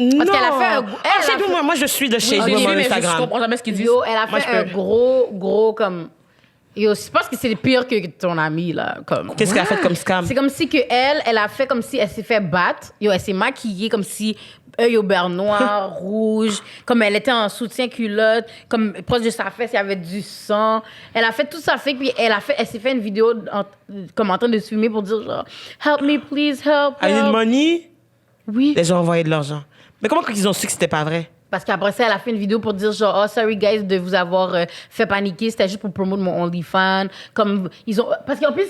Non. qu'elle a fait un- Ah, Shade Room, moi, je suis de Shade J'ai Room vu, sur mais je Instagram. comprends jamais ce qu'ils disent. Yo, elle a Moi, fait je un peux. gros comme. Yo, je pense que c'est pire que ton amie, là. Comme. Qu'est-ce qu'elle a fait comme scam? C'est comme si que elle a fait comme si elle s'est fait battre. Yo, elle s'est maquillée comme si œil au beurre noir, rouge, comme elle était en soutien culotte, comme proche de sa fesse, il y avait du sang. Elle a fait tout ça fait, puis elle s'est fait une vidéo comme en train de se filmer pour dire genre help me please help. I need help. money. Oui. Les gens envoyaient de l'argent. Mais comment ils ont su que c'était pas vrai? Parce qu'après ça, elle a fait une vidéo pour dire genre, oh, sorry guys de vous avoir fait paniquer. C'était juste pour promouvoir mon OnlyFans. Comme, ils ont... Parce qu'en plus,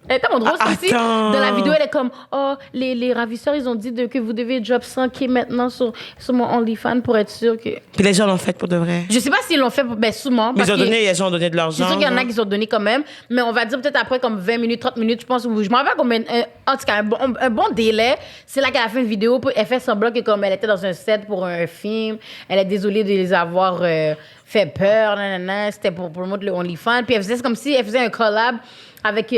elle est tellement drôle, c'est aussi. Attends. Dans la vidéo, elle est comme, oh, les ravisseurs, ils ont dit que vous devez drop 100K maintenant sur mon OnlyFans pour être sûr que... Puis les gens l'ont fait pour de vrai. Je sais pas s'ils l'ont fait, ben sûrement. Mais parce que les gens ont donné de c'est l'argent. sûr qu'il y en a genre. qui ont donné quand même. Mais on va dire peut-être après comme 20 minutes, 30 minutes, je pense. Ou je m'en rappelle combien. En tout cas, un bon délai. C'est là qu'elle a fait une vidéo. Elle fait semblant que comme elle était dans un set pour un film. Elle est désolée de les avoir fait peur. Nanana. C'était pour promouvoir le OnlyFans. Puis elle faisait comme si elle faisait un collab avec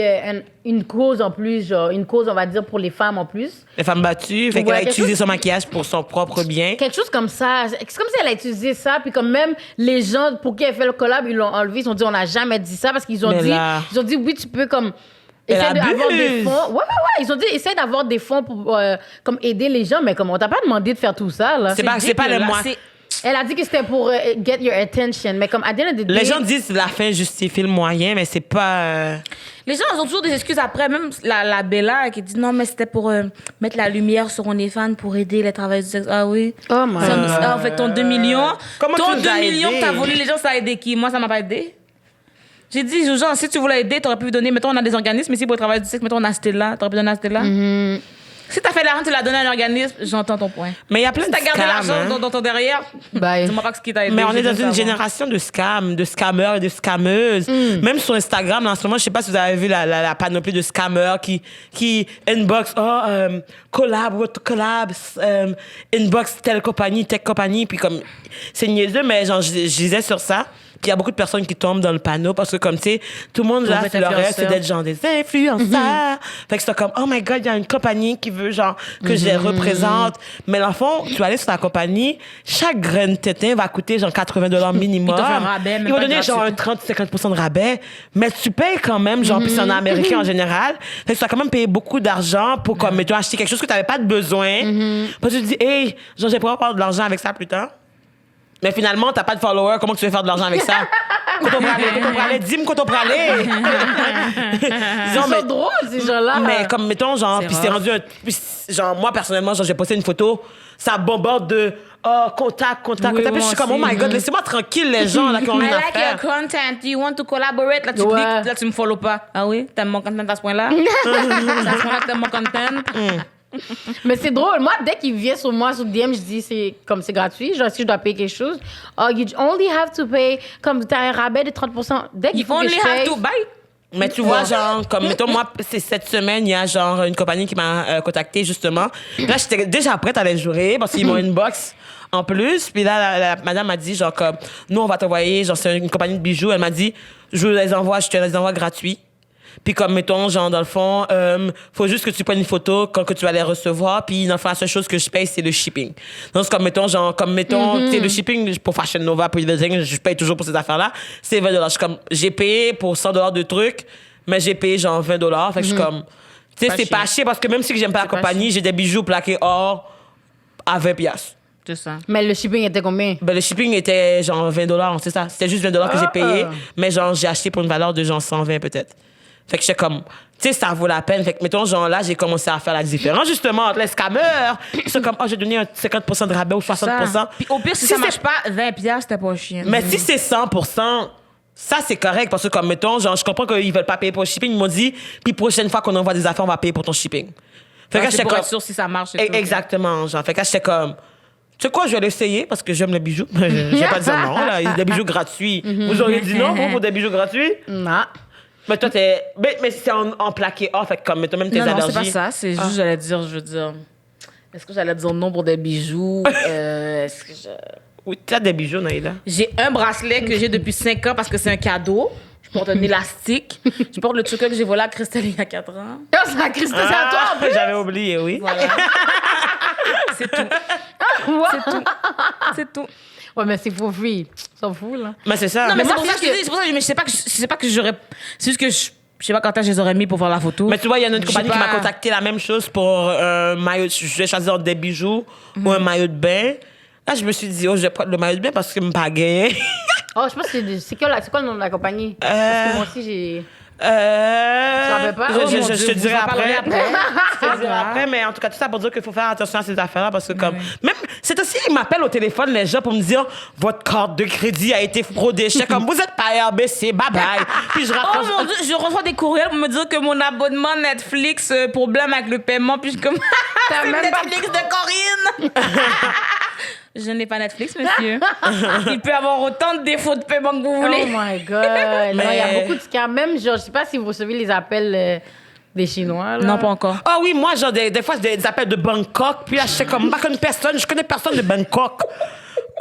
une cause en plus. Genre une cause, on va dire, pour les femmes en plus. Les femmes battues. Fait qu'elle Ouais, a quelque utilisé chose- son maquillage pour son propre bien. Quelque chose comme ça. C'est comme si elle a utilisé ça, puis comme même les gens pour qui elle fait le collab, ils l'ont enlevé. Ils ont dit on n'a jamais dit ça parce qu'ils ont Mais dit, là- ils ont dit oui tu peux comme Elle essayer d'avoir des abuse. fonds. Ouais. Ils ont dit essaye d'avoir des fonds pour comme aider les gens, mais comme on t'a pas demandé de faire tout ça là. C'est pas les dégueulasse. mois. Elle a dit que c'était pour get your attention, mais comme à the end of the day, Les gens disent que la fin justifie le moyen, mais c'est pas. Les gens ils ont toujours des excuses après. Même la Bella qui dit non, mais c'était pour mettre la lumière sur OnlyFans pour aider les travailleurs du sexe. Ah oui. Oh my Ça, God. ah, fait ton 2 millions. Comment ton tu nous 2 as millions que aidé? t'as volé, les gens, ça a aidé qui? Moi, ça m'a pas aidé. J'ai dit aux gens, si tu voulais aider, t'aurais pu lui donner. Mettons, on a des organismes ici pour le travail du sexe. Mettons, on a Stella. T'aurais pu donner à Stella. Si t'as fait l'argent, tu l'as donné à un organisme, j'entends ton point. Mais il y a plein Si de t'as gardé scams. l'argent hein. dans ton derrière, Bye. dis-moi pas ce qui t'a aidé. Mais on j'ai est dans besoin une de savoir. génération de scams, de scammeurs et de scammeuses. Même sur Instagram, en ce moment, je sais pas si vous avez vu la panoplie de scammeurs qui inbox, collab, inbox telle compagnie, puis comme, c'est niaiseux, mais genre, je lisais sur ça. Puis il y a beaucoup de personnes qui tombent dans le panneau parce que, comme, tu sais, tout le monde, là, être c'est leur rêve, c'est influenceur. d'être genre des influenceurs. Fait que c'est comme, oh my God, il y a une compagnie qui veut, genre, que je les représente. Mais dans le fond, tu vas aller sur ta compagnie, chaque graine de tétin va coûter, genre, $80 minimum. Ils t'offrent un rabais, même Ils vont pas donner, genre, un gratuit. 30-50% de rabais. Mais tu payes quand même, genre, puis c'est en américain en général. Fait que tu vas quand même payer beaucoup d'argent pour, comme, mettons, acheter quelque chose que tu n'avais pas de besoin. Parce que tu te dis, hey, genre, je vais pouvoir avoir de l'argent avec ça plus tard. Mais finalement, t'as pas de followers, comment tu veux faire de l'argent avec ça? Quand on pralait, dis-moi quand on pralait. Disons, Ils sont drôles ces gens-là. mais comme, mettons, genre, C'est puis c'est rare. rendu un. Puis, genre, moi, personnellement, genre, j'ai posté une photo, ça bombarde de. Contact. Oui, Puis je moi suis comme, oh aussi. my God, laissez-moi tranquille, les gens, là, qui ont I rien à like your faire. content. Do you want to collaborate? Là, tu Ouais. cliques, là, tu me follow pas. Ah oui? T'aimes mon content à ce point-là? C'est à ce point-là que t'aimes mon content? Mais c'est drôle. Moi, dès qu'il vient sur moi, sur DM, je dis, c'est comme c'est gratuit. Genre, si je dois payer quelque chose, oh, you only have to pay, comme t'as un rabais de 30%. Dès qu'il You faut que only je have paye, to buy. Mais tu vois, genre, comme, mettons, moi, c'est cette semaine, il y a, genre, une compagnie qui m'a contacté, justement. Là, j'étais déjà prête à les jurer parce qu'ils m'ont inbox en plus. Puis là, la madame m'a dit, genre, comme, nous, on va t'envoyer, genre, c'est une compagnie de bijoux. Elle m'a dit, je te les envoie gratuits. Puis comme, mettons, genre, dans le fond, faut juste que tu prennes une photo quand que tu vas les recevoir. Puis, dans le fond, la seule chose que je paye, c'est le shipping. Donc, c'est comme, mettons, tu sais, le shipping pour Fashion Nova, pour les designs, je paye toujours pour ces affaires-là. C'est $20. Je suis comme, j'ai payé pour $100 de trucs, mais j'ai payé, genre, $20. Fait que je suis comme, tu sais, Pas c'est cher. pas cher parce que même si j'aime pas la C'est pas compagnie, j'ai des bijoux plaqués or à 20 piastres. C'est ça. Mais le shipping était combien? Ben, le shipping était genre $20, c'est ça. C'était juste $20 que j'ai payé, mais genre, j'ai acheté pour une valeur de genre 120 peut-être. Fait que j'étais comme, tu sais, ça vaut la peine. Fait que, mettons, genre là, j'ai commencé à faire la différence, justement, entre les scammers. Ils sont comme, oh, j'ai donné un 50% de rabais ou 60%. Puis au pire, si ça marche pas, 20 piastres, c'était pas chiant. Mais si c'est 100%, ça, c'est correct. Parce que, comme, mettons, genre, je comprends qu'ils veulent pas payer pour le shipping. Ils m'ont dit, puis prochaine fois qu'on envoie des affaires, on va payer pour ton shipping. Fait que C'est j'étais pour comme... être sûr si ça marche. et tout. Exactement, genre. Fait que j'étais comme... Tu sais quoi, je vais l'essayer parce que j'aime les bijoux. Je vais pas dire non, là. Il y a des bijoux gratuits. Vous auriez dit non, vous, pour des bijoux gratuits? Non. Mais toi, t'es... Mais c'est en plaqué off, fait que comme, toi-même tes Non, allergies. c'est pas ça. C'est juste, je veux dire... Est-ce que j'allais dire non pour des bijoux? Est-ce que Oui, t'as des bijoux, Naïla. J'ai un bracelet que j'ai depuis 5 ans parce que c'est un cadeau. Je porte un élastique. Je porte le truc que j'ai volé à Christelle il y a 4 ans. Oh, c'est à Christelle, c'est à toi en plus. J'avais oublié, oui. Voilà. C'est tout. C'est tout. C'est tout. Ouais, mais c'est pour filles. S'en fout, là. Mais c'est ça. Non, mais moi, c'est pour ça que je te dis, c'est pour ça que mais je sais pas que j'aurais. C'est juste que je sais pas quand je les aurais mis pour faire la photo. Mais tu vois, il y a une Je compagnie sais qui m'a pas. contacté la même chose pour un maillot. Je vais choisir des bijoux ou un maillot de bain. Là, je me suis dit, oh, je vais prendre le maillot de bain parce que je me pas gagné. Oh, je pense que c'est quoi le nom de la compagnie? Parce que moi aussi, j'ai... rappelles pas? Je, Oh, je- mon je Dieu, te vous dirai en parlerez après. après. Je te dirai après, mais en tout cas, tout ça pour dire qu'il faut faire attention à ces affaires-là parce que comme... Même, c'est aussi, ils m'appellent au téléphone, les gens, pour me dire, votre carte de crédit a été fraudée. Je suis comme, vous êtes pas RBC, bye bye. Puis je Oh raccroche. mon Dieu, je reçois des courriels pour me dire que mon abonnement Netflix, problème avec le paiement, puis je suis comme, T'as c'est même pas- Netflix de Corinne! Je n'ai pas Netflix, monsieur. Il peut avoir autant de défauts de paiement que vous Oh voulez. my God. Non, il y a Mais- beaucoup de scams. Même, genre, je sais pas si vous recevez les appels des Chinois, là. Non, pas encore. Ah oui, moi, genre, des fois, j'ai des appels de Bangkok. Puis là, je sais comme, je connais personne de Bangkok.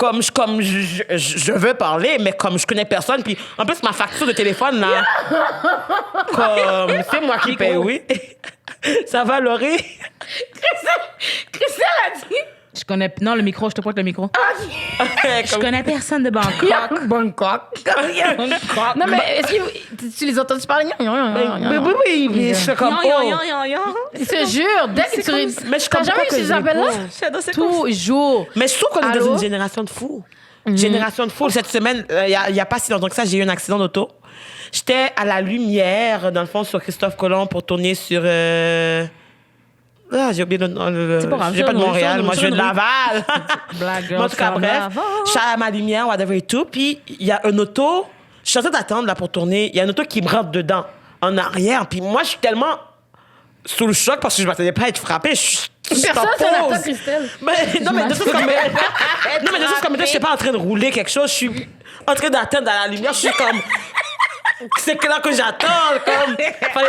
Je veux parler, mais comme je connais personne. Puis en plus, ma facture de téléphone, là, comme, c'est moi qui paye, oui. Ça va, Laurie? Christelle a dit... Je connais. Non, le micro, je te pointe le micro. Je Comme- connais personne de Bangkok. Bangkok. Non, mais est-ce que tu les as entendus parler? Mais oui, mais je suis comme, Yon, oh. yon, yon, yon. Je te jure, dès que tu... Mais je T'as comprends jamais eu que ces je appels-là? réponds. J'adore, c'est comme ça. Toujours. Mais je trouve qu'on est dans Allô? une génération de fous. Génération de fous. Cette semaine, il y a pas si longtemps que ça, j'ai eu un accident d'auto. J'étais à la lumière, dans le fond, sur Christophe Colomb pour tourner sur... Ah, j'ai oublié le nom. C'est pas grave, Je viens pas de sur- Montréal, sur- moi je sur viens de une rue. Laval. Black Mais en tout cas, girl, bref, ça va. je suis à ma lumière, whatever et tout, puis il y a un auto, je suis en train d'attendre là pour tourner, il y a un auto qui me rentre dedans, en arrière, puis moi je suis tellement sous le choc parce que je m'attendais pas à être frappée. Personne s'en attend, Christelle. Non, mais de toute façon, comme je suis pas en train de rouler quelque chose, je suis en train d'attendre à la lumière, je suis comme... C'est clair que j'attends, comme...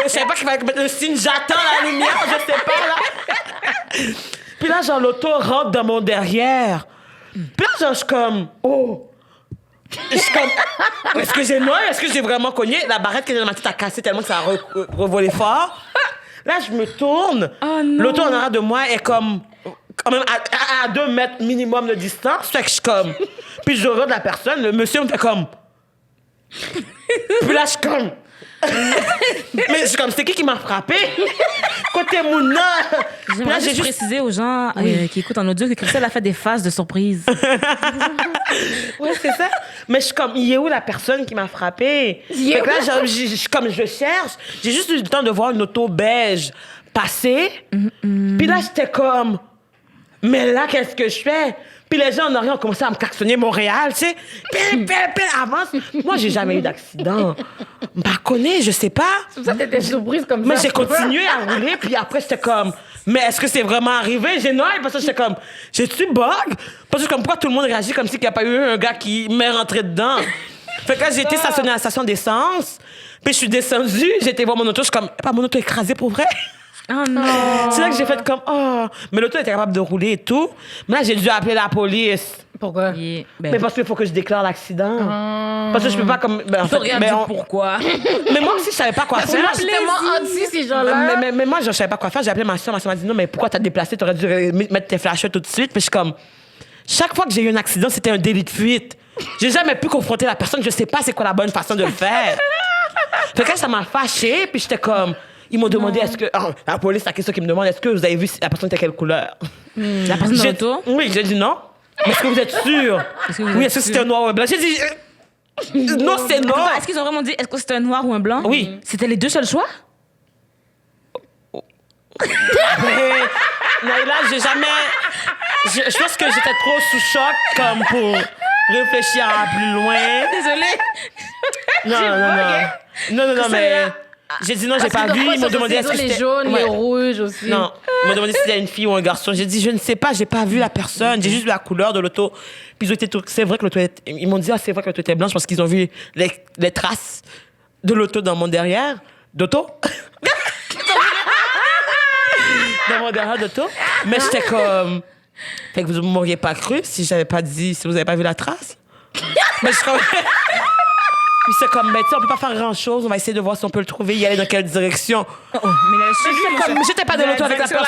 Je savais pas qu'il fallait mettre le signe « j'attends la lumière », je sais pas, là. Puis là, genre, l'auto rentre dans mon derrière. Puis là, genre, je suis comme « oh ». Je suis comme... Est-ce que j'ai noyé? Est-ce que j'ai vraiment cogné? La barrette qui est dans ma tête a cassé tellement que ça a revolé fort. Là, je me tourne. Oh non. L'auto en arrière de moi est comme... Quand même à 2 mètres minimum de distance. Fait que je suis comme... Puis je regarde la personne. Le monsieur me fait comme... Puis là, je suis comme... Mais je suis comme, c'est qui m'a frappé? Côté Mouna. Puis là, J'aimerais juste préciser aux gens qui écoutent en audio que Christelle a fait des phases de surprise. Ouais, c'est ça. Mais je suis comme, il est où la personne qui m'a frappé? Il est Fait que là, où? genre, comme je cherche, j'ai juste eu le temps de voir une auto beige passer. Puis là, j'étais comme, mais là, qu'est-ce que je fais? Puis les gens en arrière ont commencé à me klaxonner Montréal, tu sais. Pim, pim, pim, avance. Moi, j'ai jamais eu d'accident. Bah, connais, je sais pas. C'est pour ça que t'étais surprise comme Mais ça. j'ai continué à rouler, puis après, j'étais comme, mais est-ce que c'est vraiment arrivé? J'ai noyé, parce que j'étais comme, j'ai-tu bug? Parce que comme, pourquoi tout le monde réagit comme s'il n'y a pas eu un gars qui m'est rentré dedans? Fait que là, j'ai été stationnée à la station d'essence, puis je suis descendue, j'ai été voir mon auto, je suis comme, pas mon auto écrasée pour vrai? Oh non. C'est là que j'ai fait comme, oh, mais l'auto était capable de rouler et tout. Mais là, j'ai dû appeler la police. Pourquoi? Ben, Mais parce qu'il faut que je déclare l'accident. Parce que je peux pas comme. Ben, en fait, rien mais dit on- pourquoi. mais moi aussi, je savais pas quoi faire. Moi, je suis tellement anti ces gens-là. Mais moi, je savais pas quoi faire. J'ai appelé ma soeur. Ma soeur m'a dit non, mais pourquoi t'as déplacé? T'aurais dû mettre tes flashers tout de suite. Puis je suis comme. Chaque fois que j'ai eu un accident, c'était un délit de fuite. J'ai jamais pu confronter la personne. Je sais pas c'est quoi la bonne façon de le faire. Fait que là, ça m'a fâchée. Puis j'étais comme. Ils m'ont demandé est-ce que. Oh, la police, la question qu'ils me demande est-ce que vous avez vu si la personne était quelle couleur? La personne de J'ai- l'auto? Oui, j'ai dit non. Mais est-ce que vous êtes sûr? Est-ce que vous Oui, êtes est-ce que sûr? c'était un noir ou un blanc? J'ai dit. Non, c'est noir. Attends, est-ce qu'ils ont vraiment dit est-ce que c'était un noir ou un blanc? Oui. C'était les deux seuls choix? Mais là, j'ai jamais. Je pense que j'étais trop sous choc comme pour réfléchir à plus loin. Désolée. Non, non, non. Non, non, non, Que mais. c'est là. J'ai dit non, j'ai pas vu. Ils m'ont demandé est-ce que les c'était... jaunes, Ouais. les rouges aussi. Non, ils m'ont demandé si c'était une fille ou un garçon. J'ai dit, je ne sais pas, j'ai pas vu la personne. J'ai juste vu la couleur de l'auto. Puis ils ont été c'est vrai que l'auto était... Ils m'ont dit, c'est vrai que l'auto était blanche parce qu'ils ont vu les traces de l'auto dans mon derrière. D'auto? Dans mon derrière d'auto. Mais j'étais comme... Fait que vous ne m'auriez pas cru si j'avais pas dit, si vous n'avez pas vu la trace. Mais je crois... Puis c'est comme, ben, tu sais, on peut pas faire grand-chose. On va essayer de voir si on peut le trouver, y aller dans quelle direction. Mais J'étais pas de l'auto avec la personne.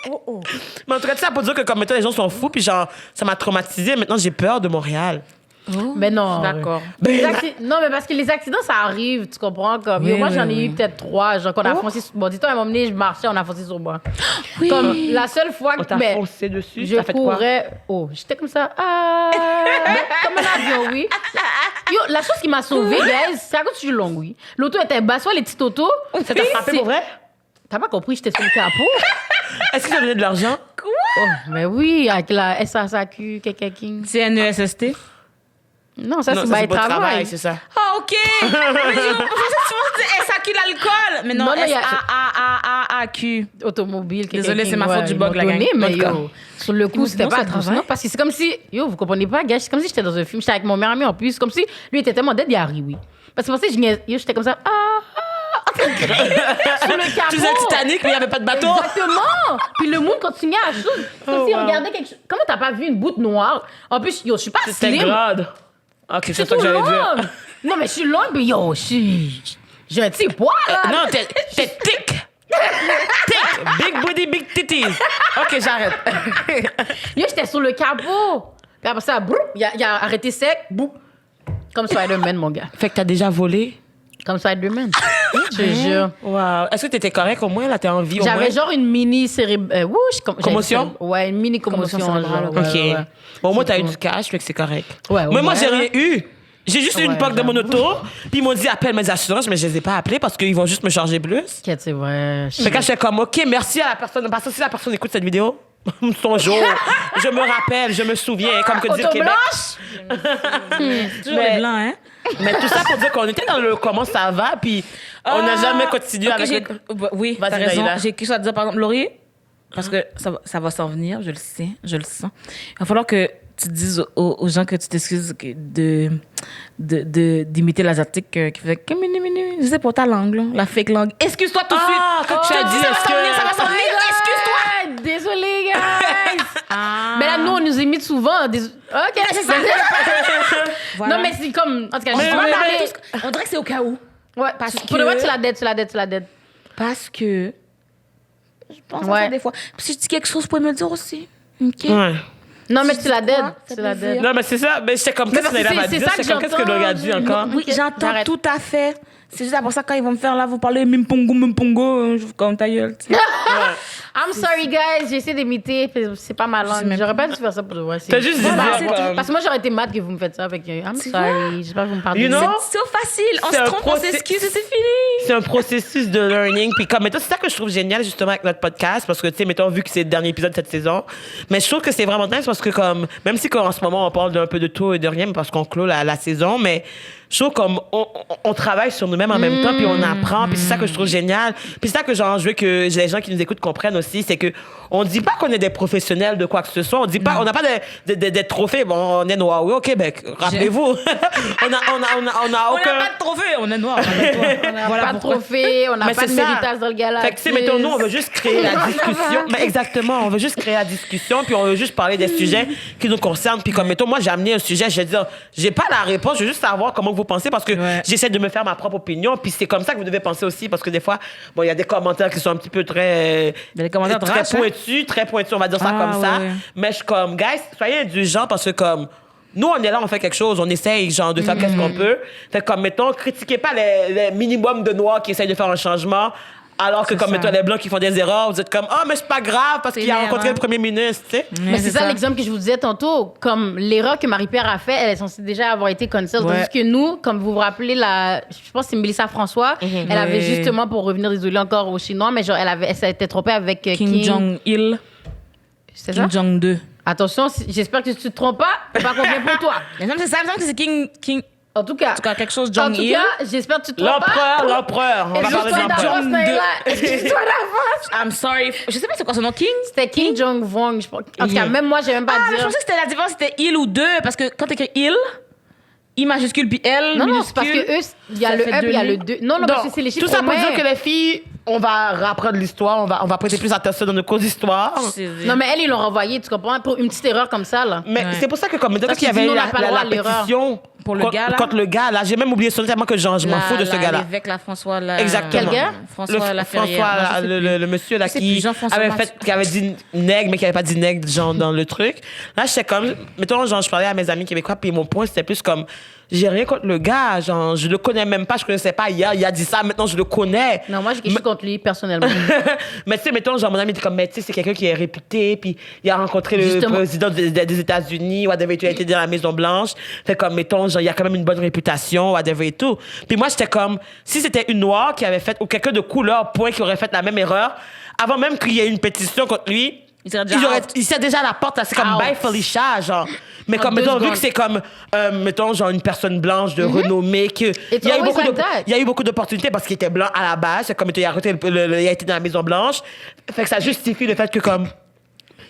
Oh. Mais en tout cas, ça pour dire que comme maintenant les gens sont fous, puis genre, ça m'a traumatisée. Maintenant, j'ai peur de Montréal. Mais non. D'accord. Non, mais parce que les accidents, ça arrive, tu comprends? Comme, Oui, moi, oui, j'en ai oui. eu peut-être 3. Genre, qu'on a foncé sur... Bon, dis-toi, à un moment donné, je marchais, on a foncé sur moi. Oui. Comme, la seule fois On que... t'a ben, foncé dessus, je t'as fait quoi? courais... Oh, j'étais comme ça. Comme un avion, oui. Yo, la chose qui m'a sauvée, guys, c'est à cause que je suis longue, oui. L'auto était basse, soit les petites autos. Ça t'a frappé pour vrai? T'as pas compris, j'étais sur le capot. Est-ce qu'ils ont donné de l'argent? Oh, mais oui, avec la SASAQ, King. C'est NESST? Non, ça, Non, c'est ça, bail pas de travail. c'est ça. Ah, OK. Mais je pensais que tu SAQ l'alcool. Mais non, Non, il y a- SAAAQ. Automobile, Désolée, c'est ma faute du bug, la gang. Mais En tout cas. yo, sur le coup, Non, c'était non, pas c'est atroce, travail. non? Parce que c'est comme si, yo, vous comprenez pas, gars, c'est comme si j'étais dans un film, j'étais avec mon meilleur ami en plus, c'est comme si lui était tellement dead, il a ri, oui. Parce que pensez, j'étais comme ça, sur le capot. Tu faisais le Titanic, mais il n'y avait pas de bateau. Exactement! Puis le monde continuait à chose. C'est comme Oh, s'il wow. regardait quelque chose. Comment t'as pas vu une boute noire? En plus, yo, je suis pas C'était slim. grade. Ok, Je c'est suis ça que tout j'allais dire. longue. Non, mais je suis longue, puis yo, j'ai un petit poids, là. Non, t'es thick. Thick. Big body, big titties. Ok, j'arrête. Yo, j'étais sur le capot. Puis après ça, broup, il a arrêté sec, boum. Comme Spider-Man, mon gars. Fait que t'as déjà volé? Comme Spider-Man. Je te jure. Wow. Est-ce que t'étais correct au moins? Là, t'es en vie au moins? J'avais genre une mini Commotion? Ouais, une mini commotion. Commotion cérébrale, genre, Ok. ouais, ouais. Bon, au moins, t'as eu tout. du cash, fait que c'est correct. Ouais, au Mais moi, moins, j'ai hein. rien eu. J'ai juste eu une Ouais, POC de mon j'avoue. auto, puis ils m'ont dit appelle mes assurances, mais je les ai pas appelés parce qu'ils vont juste me charger plus. Qu'est-ce que c'est vrai. Fait que là, j'étais comme, OK, merci à la personne. Parce que si la personne écoute cette vidéo, son jour, je me rappelle, je me souviens, comme que dire Auto Québec. blanche? Toujours les blancs, hein? Mais tout ça pour dire qu'on était dans le comment ça va, puis on n'a jamais continué Ok, avec le... Oui, Vas-y, t'as raison. Naïla. J'ai quelque chose à te dire, par exemple, Laurie, parce que ça va s'en venir, je le sais, je le sens. Il va falloir que tu dises aux gens que tu t'excuses d'imiter l'asiatique qui faisait « je sais pas ta langue, là, la fake langue. Excuse-toi tout de suite. quand tu Je te as dis, dit, ça va est-ce s'en venir, que- ça va s'en venir. Excuse-toi. Désolée, guys. Mais là, nous, on nous imite souvent. OK, c'est ça. Voilà. Non, mais c'est comme... En tout cas, On je vais va parler. parler. On dirait que c'est au cas où. Ouais, Parce pour le que- moment, tu la dettes. Parce que je pense à Ouais. ça des fois. Puis si je dis quelque chose, vous pouvez me le dire aussi. OK? Ouais. Non, mais Je tu la dis quoi? dettes. Ça Tu la peut dettes. dire. Non, mais c'est ça. Mais j'étais comme, Mais qu'est-ce que parce que Naïla va c'est dire? ça que C'est comme, qu'est-ce que j'entends. Laurie a dit encore? Oui, j'entends J'arrête. tout à fait. C'est juste après ça, quand ils vont me faire là, vous parlez mimpongo, je vous comme ta gueule. tu sais. I'm sorry, guys. J'ai essayé d'imiter. puis C'est pas ma langue. même J'aurais pas dû faire ça pour de vrai. T'as juste dit Parce ça, que- comme- Parce que moi, j'aurais été mad que vous me faites ça. Avec I'm Tu sorry. J'espère que vous me pardonnez. You know? C'est so facile. On C'est se un trompe, on procès- s'excuse et c'est fini. C'est un processus de learning. Puis comme, mettons, c'est ça que je trouve génial, justement, avec notre podcast. Parce que, tu sais, mettons, vu que c'est le dernier épisode de cette saison. Mais je trouve que c'est vraiment nice parce que, comme, même si en ce moment, on parle d'un peu de tout et de rien, parce qu'on clôt la saison, mais je trouve comme on travaille sur nous-mêmes en même temps, puis on apprend, puis c'est ça que je trouve génial. Puis c'est ça que genre, je veux que les gens qui nous écoutent comprennent aussi, c'est que on dit pas qu'on est des professionnels de quoi que ce soit, on dit pas, on n'a pas des trophées, bon, on est noir, oui, au Québec, rappelez-vous. on a On aucun... n'a pas de trophée, on est noir. On n'a Pas de trophée, on n'a Mais pas de c'est ça. méritage dans le gala. Fait que, tu sais, mettons, nous, on veut juste créer la discussion. Mais exactement, on veut juste créer la discussion, puis on veut juste parler des sujets qui nous concernent. Puis comme, mettons, moi, j'ai amené un sujet, je vais dire, j'ai pas la réponse, je veux juste savoir comment vous pensez, parce que Ouais. j'essaie de me faire ma propre opinion, puis c'est comme ça que vous devez penser aussi, parce que des fois, bon, il y a des commentaires qui sont un petit peu très... Des commentaires très trash, hein? pointus, on va dire ça Ah, comme ça. ouais. Mais je suis comme, guys, soyez indulgents, parce que comme... Nous, on est là, on fait quelque chose, on essaye, genre, de faire qu'est-ce qu'on peut. Fait que, comme, mettons, critiquez pas les minimums de Noirs qui essayent de faire un changement, alors que, C'est comme, ça. mettons, les Blancs qui font des erreurs, vous êtes comme, oh, mais c'est pas grave, parce qu'il a l'erreur. rencontré le premier ministre, tu sais. Mais c'est ça l'exemple que je vous disais tantôt. Comme l'erreur que Marie-Pierre a fait, elle est censée déjà avoir été cancel. Ouais. Tandis que nous, comme vous vous rappelez, je pense que c'est Mélissa François, elle avait Ouais. justement, pour revenir, désolé encore aux Chinois, mais genre, elle s'était trompée avec Kim Jong-il, C'est ça? Kim Jong-2. Attention, j'espère que tu te trompes pas. C'est pas combien pour toi. Il me semble que c'est ça, il me semble que c'est King... En tout cas, quelque chose en tout Jong-il. cas, j'espère que tu te trompes pas. L'empereur. On va parler de Excuse-toi l'empereur. d'avance, Naila. Excuse-toi d'avance. I'm sorry. Je sais pas c'est quoi son nom, King? C'était Kim Jong-un, je pense. En tout cas, même moi, j'ai même pas Ah, mais je dire. pensais que c'était la différence, c'était il ou deux, parce que quand t'écris il, I majuscule puis L Non, non, minuscule. c'est parce que eux, il y a ça le fait 1 puis il y a deux le lignes. 2. Non, non, parce que c'est les chiffres Tout ça pour romains. dire que les filles, on va rapprendre l'histoire, on va prêter plus attention dans nos cours d'histoire. Non, mais elle, ils l'ont renvoyé, tu comprends? Pour une petite erreur comme ça, là. Mais Ouais. c'est pour ça que comme maintenant Parce qu'il y qu'il avait dit, eu nous, on n'a pas le droit à l'erreur. pétition Pour le gars, là. contre le gars, là, j'ai même oublié son nom tellement que je m'en fous de ce gars-là. L'évêque, là, François, là. Exactement. Quel gars? François Laferrière. François, Non, je sais là, plus. le monsieur là Je sais qui plus, Jean-François avait Mathieu. qui avait dit nègre mais qui avait pas dit nègre genre dans le truc. Là j'étais comme mettons genre je parlais à mes amis québécois puis mon point c'était plus comme j'ai rien contre le gars, genre je le connais même pas, je connaissais pas hier, il a dit ça, maintenant je le connais. Non, moi, j'ai quelque chose contre lui, personnellement. Mais tu sais, mettons, genre, mon ami était comme, mais tu sais, c'est quelqu'un qui est réputé, puis il a rencontré le Justement. président des États-Unis, whatever, il a été dans la Maison-Blanche. Fait comme, mettons, genre, il a quand même une bonne réputation, whatever et tout. Puis moi, j'étais comme, si c'était une noire qui avait fait, ou quelqu'un de couleur, point, qui aurait fait la même erreur, avant même qu'il y ait une pétition contre lui, Il serait déjà out. il serait déjà à la porte, là, c'est comme, Out. bye Felicia, genre. Mais En comme, 2 mettons, vu secondes. que c'est comme, mettons, genre, une personne blanche de renommée, que. Il y a eu always beaucoup like de- that. il y a eu beaucoup d'opportunités parce qu'il était blanc à la base. C'est comme il a été dans la Maison Blanche. Fait que ça justifie le fait que comme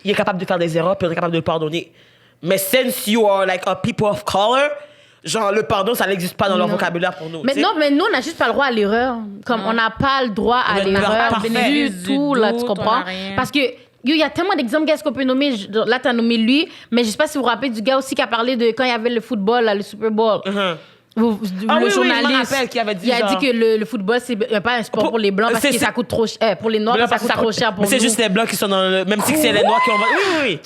il est capable de faire des erreurs puis on est capable de le pardonner. Mais since you are like a people of color, genre le pardon ça n'existe pas dans leur Non. vocabulaire pour nous. Mais tu sais. non, mais nous, on n'a juste pas le droit à l'erreur. Comme on n'a pas le droit à On a le l'erreur droit du parfait. tout, là, tu doute, comprends? on a rien. Parce que il y a tellement d'exemples, qu'est-ce qu'on peut nommer? Là, tu as nommé lui, mais je sais pas si vous vous rappelez du gars aussi qui a parlé de quand il y avait le football, là, le Super Bowl. Mhm. Le Ah oui, oui, je me journaliste, rappelle qu'il avait dit il a genre- dit que le football, c'est pas un sport pour les blancs parce c'est- que ça c'est- coûte trop cher. Pour les noirs, Mais là, ça parce que coûte trop cher pour mais c'est nous. juste les blancs qui sont dans le. Même si c'est les noirs qui ont. Oui, oui, oui.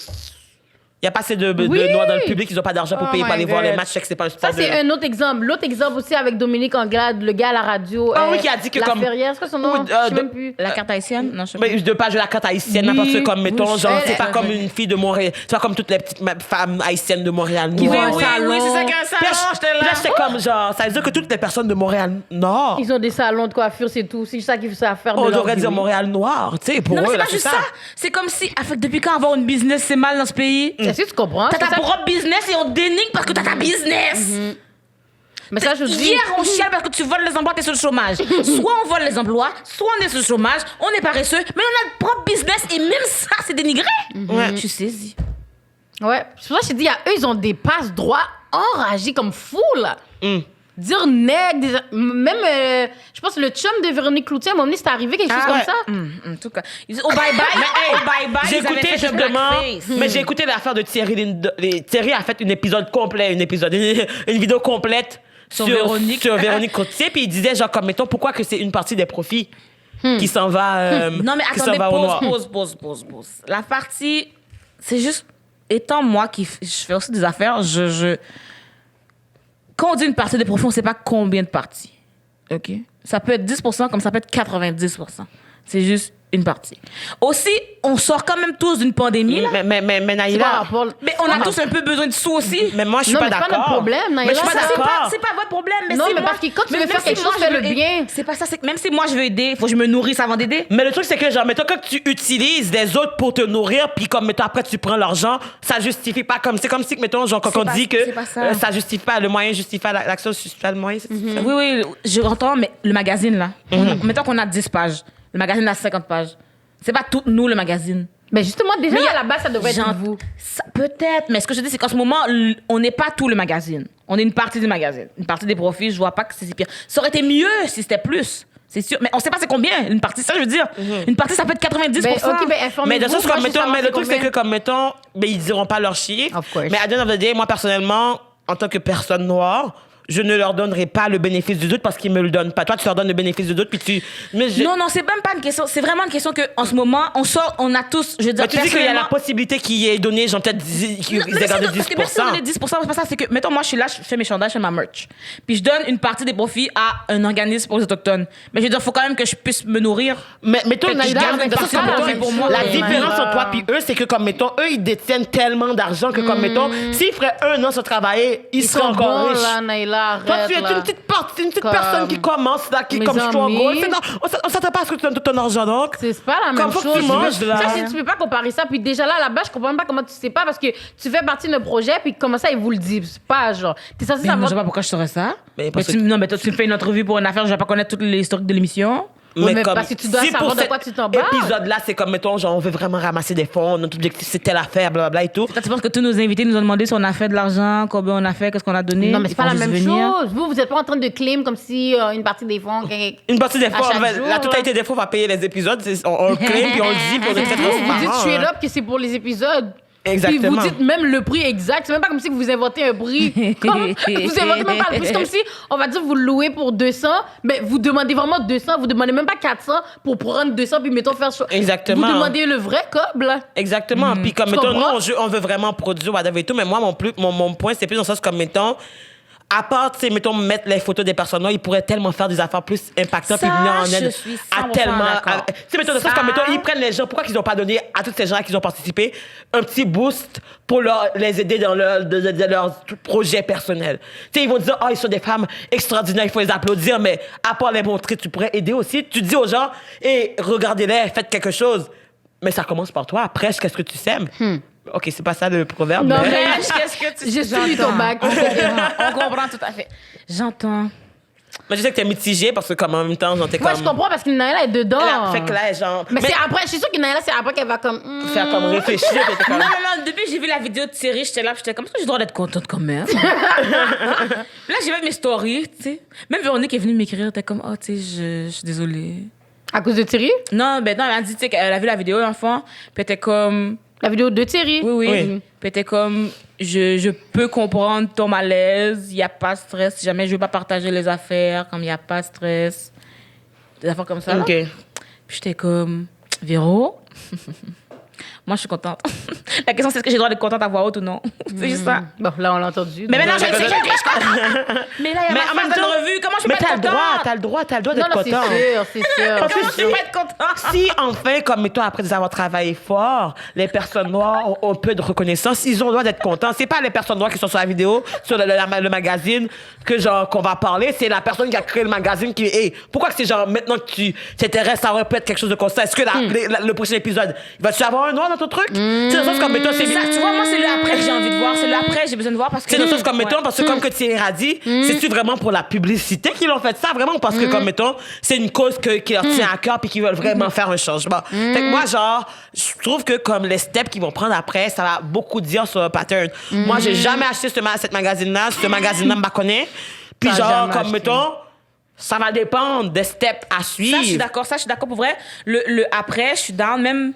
Il n'y a pas assez de Oui. noirs dans le public, ils n'ont pas d'argent pour Oh payer pour my aller voir God. les matchs, je sais que c'est pas un sport Ça, c'est de. un autre exemple. L'autre exemple aussi avec Dominique Anglade, le gars à la radio. Ah oui, qui a dit que comme- Laferrière, c'est quoi son nom? Oui, Je sais de- même plus. La carte haïtienne? Non, je sais pas. Mais de pas jouer la carte haïtienne, Oui, parce que comme, mettons, oui, genre, elle, c'est pas elle, comme elle. une fille de Montréal, c'est pas comme toutes les petites femmes haïtiennes de Montréal Qui Nord. vont au Oui, salon. oui, c'est ça qu'un Puis là, salon, j'étais puis là, là. j'étais comme, genre, ça veut dire que toutes les personnes de Montréal Nord, Ils ont des salons de coiffure, c'est tout. C'est ça qu'ils savent faire de on leur devrait vie, dire oui. Montréal Noir, tu sais, pour Non, mais eux, c'est là, pas c'est juste ça. ça. C'est comme si, depuis quand avoir une business, c'est mal dans ce pays? Est-ce que tu comprends? T'as C'est ta ça- propre business et on te dénigre parce que t'as ta business. Mais ça, je dis. Hier, on chiale parce que tu voles les emplois, t'es sur le chômage. Soit on vole les emplois, soit on est sur le chômage, on est paresseux, mais on a notre propre business et même ça, c'est dénigré. Ouais. Je suis saisie. Ouais. C'est pour ça que je te dis, eux, ils ont des passe droits enragés comme fous, là. Mm. Dire nègre, même, je pense, le chum de Véronique Cloutier, à un moment donné, c'est arrivé quelque chose Ah comme ouais. ça. En tout cas, ils disent, oh bye bye, oh bye bye. J'ai ils avaient écouté fait le justement, blackface. mais j'ai écouté l'affaire de Thierry Lindo. Thierry a fait une épisode complet, une vidéo complète Sur Véronique. sur Véronique Cloutier, puis il disait genre comme mettons pourquoi que c'est une partie des profits qui s'en va Non, mais qui s'en attendez, va au noir. pause. La partie, c'est juste, étant moi qui je fais aussi des affaires, quand on dit une partie des profits, on ne sait pas combien de parties. OK? Ça peut être 10% comme ça peut être 90%. C'est juste une partie. Aussi, on sort quand même tous d'une pandémie, là. Mais C'est pas Naïla, rapport. Mais on a tous un peu besoin de sous aussi. mais moi je suis Non, pas mais c'est pas d'accord. notre problème, Mais Naïla, je suis pas ça, C'est d'accord. pas votre problème. Mais Non, si mais moi- parce que quand tu veux même faire si quelque moi, chose, je fais-le veux- bien. C'est pas ça. C'est que même si moi, je veux aider, il faut que je me nourrisse avant d'aider. Mais le truc, c'est que, genre, mettons, quand tu utilises les autres pour te nourrir, puis comme, mettons, après, tu prends l'argent, ça justifie pas comme. C'est comme si, mettons, genre, quand C'est on pas- dit que c'est pas ça. ça justifie pas, le moyen justifie pas l'action, justifie pas le moyen. c'est ça? Oui, je entends, mais le magazine, là, mettons qu'on a 10 pages. Le magazine a 50 pages. C'est pas tout nous, le magazine. Mais justement, déjà, Mais à la base, ça devrait être vous. Peut-être, mais ce que je dis, c'est qu'en ce moment, on n'est pas tout le magazine. On est une partie du magazine. Une partie des profits, je vois pas que c'est si pire. Ça aurait été mieux si c'était plus. C'est sûr. Mais on sait pas c'est combien. Une partie, ça, je veux dire. Une partie, ça peut être 90%. Ben, ok, ben, informez-vous. Mais de toute façon, Moi, comme, je veux mettons, savoir mais le c'est truc, c'est que, combien. comme, mettons, mais ils diront pas leurs chiffres. Of course. Mais à the end of the day, moi, personnellement, en tant que personne noire, je ne leur donnerai pas le bénéfice du doute parce qu'ils me le donnent pas. Toi, tu leur donnes le bénéfice du doute, puis tu. Mais je- Non, c'est même pas une question. C'est vraiment une question qu'en ce moment, on a tous, je veux dire, Mais tu dis qu'il y a la personnellement- possibilité qui est donnée, genre peut-être qu'ils Non, mais aient gardé parce que même si 10%. on est 10%, c'est pas ça. C'est que, mettons, moi, je suis là, je fais mes chandails, je fais ma merch. Puis je donne une partie des profits à un organisme pour les Autochtones. Mais je veux dire, il faut quand même que je puisse me nourrir. Mais mettons, Fait que je Naïda, garde une de toute partie façon, de mettons, profit pour moi. la Ouais. différence entre toi puis eux, c'est que comme mettons, eux ils détiennent tellement d'argent que comme mettons, s'ils feraient un an sans travailler, ils seraient encore bons, riches. là, Naïla. là, Toi, arrête, tu es là. une petite Comme- personne qui commence, là, qui Mes comme struggle. amis. Non, on s'attend pas à ce que tu donnes tout ton argent, donc. C'est pas la Comme même faut que chose. tu manges, là. Ça, tu peux pas comparer ça. Puis déjà là, à la base, je comprends même pas comment tu sais pas parce que tu fais partie d'un projet, puis comment ça, ils vous le disent. C'est pas genre. T'es censé Mais moi, savoir. je sais pas pourquoi je saurais ça. Mais parce que- Non, mais toi, tu me fais une entrevue pour une affaire, je vais pas connaître toute l'historique de l'émission. Ouais, mais parce que tu dois savoir de quoi tu t'embarques. Épisode-là, c'est comme, mettons, genre, on veut vraiment ramasser des fonds, notre objectif, c'est telle affaire, blablabla et tout. Toi, tu penses que tous nos invités nous ont demandé si on a fait de l'argent, combien on a fait, qu'est-ce qu'on a donné? Non, mais c'est Ils pas font la juste même venir. chose. Vous êtes pas en train de claim comme si une partie des fonds. Une partie des À fonds, chaque en fait, jour, la là. totalité des fonds va payer les épisodes. On le claim, puis on le dit, puis on est très Vous dites transparent. straight hein. up que c'est pour les épisodes. Exactement. Puis vous dites même le prix exact. C'est même pas comme si vous inventez un prix. Vous inventez même pas le prix. C'est comme si, on va dire, vous le louez pour 200, mais vous demandez vraiment 200. Vous demandez même pas 400 pour prendre 200 puis mettons faire... Exactement. Vous demandez le vrai cob, là. Exactement. Puis comme, Tu mettons, nous, comprends? on veut vraiment produire, whatever et tout, mais moi, mon point, c'est plus dans le sens comme, mettons, à part, tu sais, mettons, mettre les photos des personnes, là, ils pourraient tellement faire des affaires plus impactantes Ça, puis venir en je aide suis à 100% tellement. d'accord. Tu sais, mettons, dans le sens Ça- comme, mettons, ils prennent les gens, pourquoi qu'ils n'ont pas donné à tous ces gens qui ont participé un petit boost pour les aider dans leur projet personnel. Tu sais, ils vont dire, ils sont des femmes extraordinaires, il faut les applaudir, mais à part les montrer, tu pourrais aider aussi. Tu dis aux gens, regardez-les, faites quelque chose. Mais ça commence par toi. Après, qu'est-ce que tu sèmes? OK, c'est pas ça le proverbe, Non, mais... mais- Qu'est-ce que tu J'ai suivi ton bac. On comprend tout à fait. J'entends. Mais je sais que t'es mitigé parce que, comme en même temps, genre, t'es Moi, comme. je comprends parce que Naëla est dedans. Là, fait que là, genre. Mais c'est après, je suis sûre que Naëla, c'est après qu'elle va comme. Faire comme réfléchir, puis t'es comme. Non, depuis que j'ai vu la vidéo de Thierry, j'étais là, puis j'étais comme, est-ce que j'ai le droit d'être contente quand même? Là, j'ai fait mes stories, tu sais. Même Véronique est venue m'écrire, t'es comme, tu sais, je suis désolée. À cause de Thierry? Non, elle a dit, tu sais, qu'elle a vu la vidéo, l'enfant, puis elle était comme, La vidéo de Thierry? oui. Oui. Puis elle était comme, je peux comprendre ton malaise, il n'y a pas de stress, si jamais je veux pas partager les affaires, comme il n'y a pas de stress. Des affaires comme ça. là. OK. Puis j'étais comme, Véro, moi, je suis contente. La question, c'est est-ce que j'ai le droit d'être contente à voix haute ou non? C'est juste ça. Bon, là, on l'a entendu. Mais maintenant, je mais- sais que je suis contente. Mais là, il y a Mais ma en même phase de temps- revue. Comment je peux Mais pas être contente? t'as le droit Non, d'être non, c'est content. sûr, c'est sûr. Parce Comment que je peux pas être contente? si enfin, comme toi, après avoir travaillé fort, les personnes noires ont un peu de reconnaissance, ils ont le droit d'être contents. C'est pas les personnes noires qui sont sur la vidéo, sur le magazine, qu'on va parler. C'est la personne qui a créé le magazine qui est. Pourquoi que c'est genre maintenant que tu t'intéresses, ça aurait pu être quelque chose de constant? Est-ce que le prochain épisode, vas-tu avoir un noir dans ton truc? C'est dans le sens comme mettons, c'est Ça, tu vois, moi, c'est le après que j'ai envie de voir. C'est le après, j'ai besoin de voir parce que. C'est dans le sens comme mettons, Ouais. parce que comme que Thierry a dit, c'est-tu vraiment pour la publicité qu'ils ont fait ça? Vraiment parce que comme mettons, c'est une cause qui leur tient à cœur puis qu'ils veulent vraiment faire un changement. Fait que moi, genre, je trouve que comme les steps qu'ils vont prendre après, ça va beaucoup dire sur le pattern. Moi, j'ai jamais acheté cette magazine-là. Ce magazine-là me connaît. Puis T'as genre, jamais comme acheté. mettons, ça va dépendre des steps à suivre. Ça, je suis d'accord. Ça, je suis d'accord pour vrai. Le après, je suis down. Même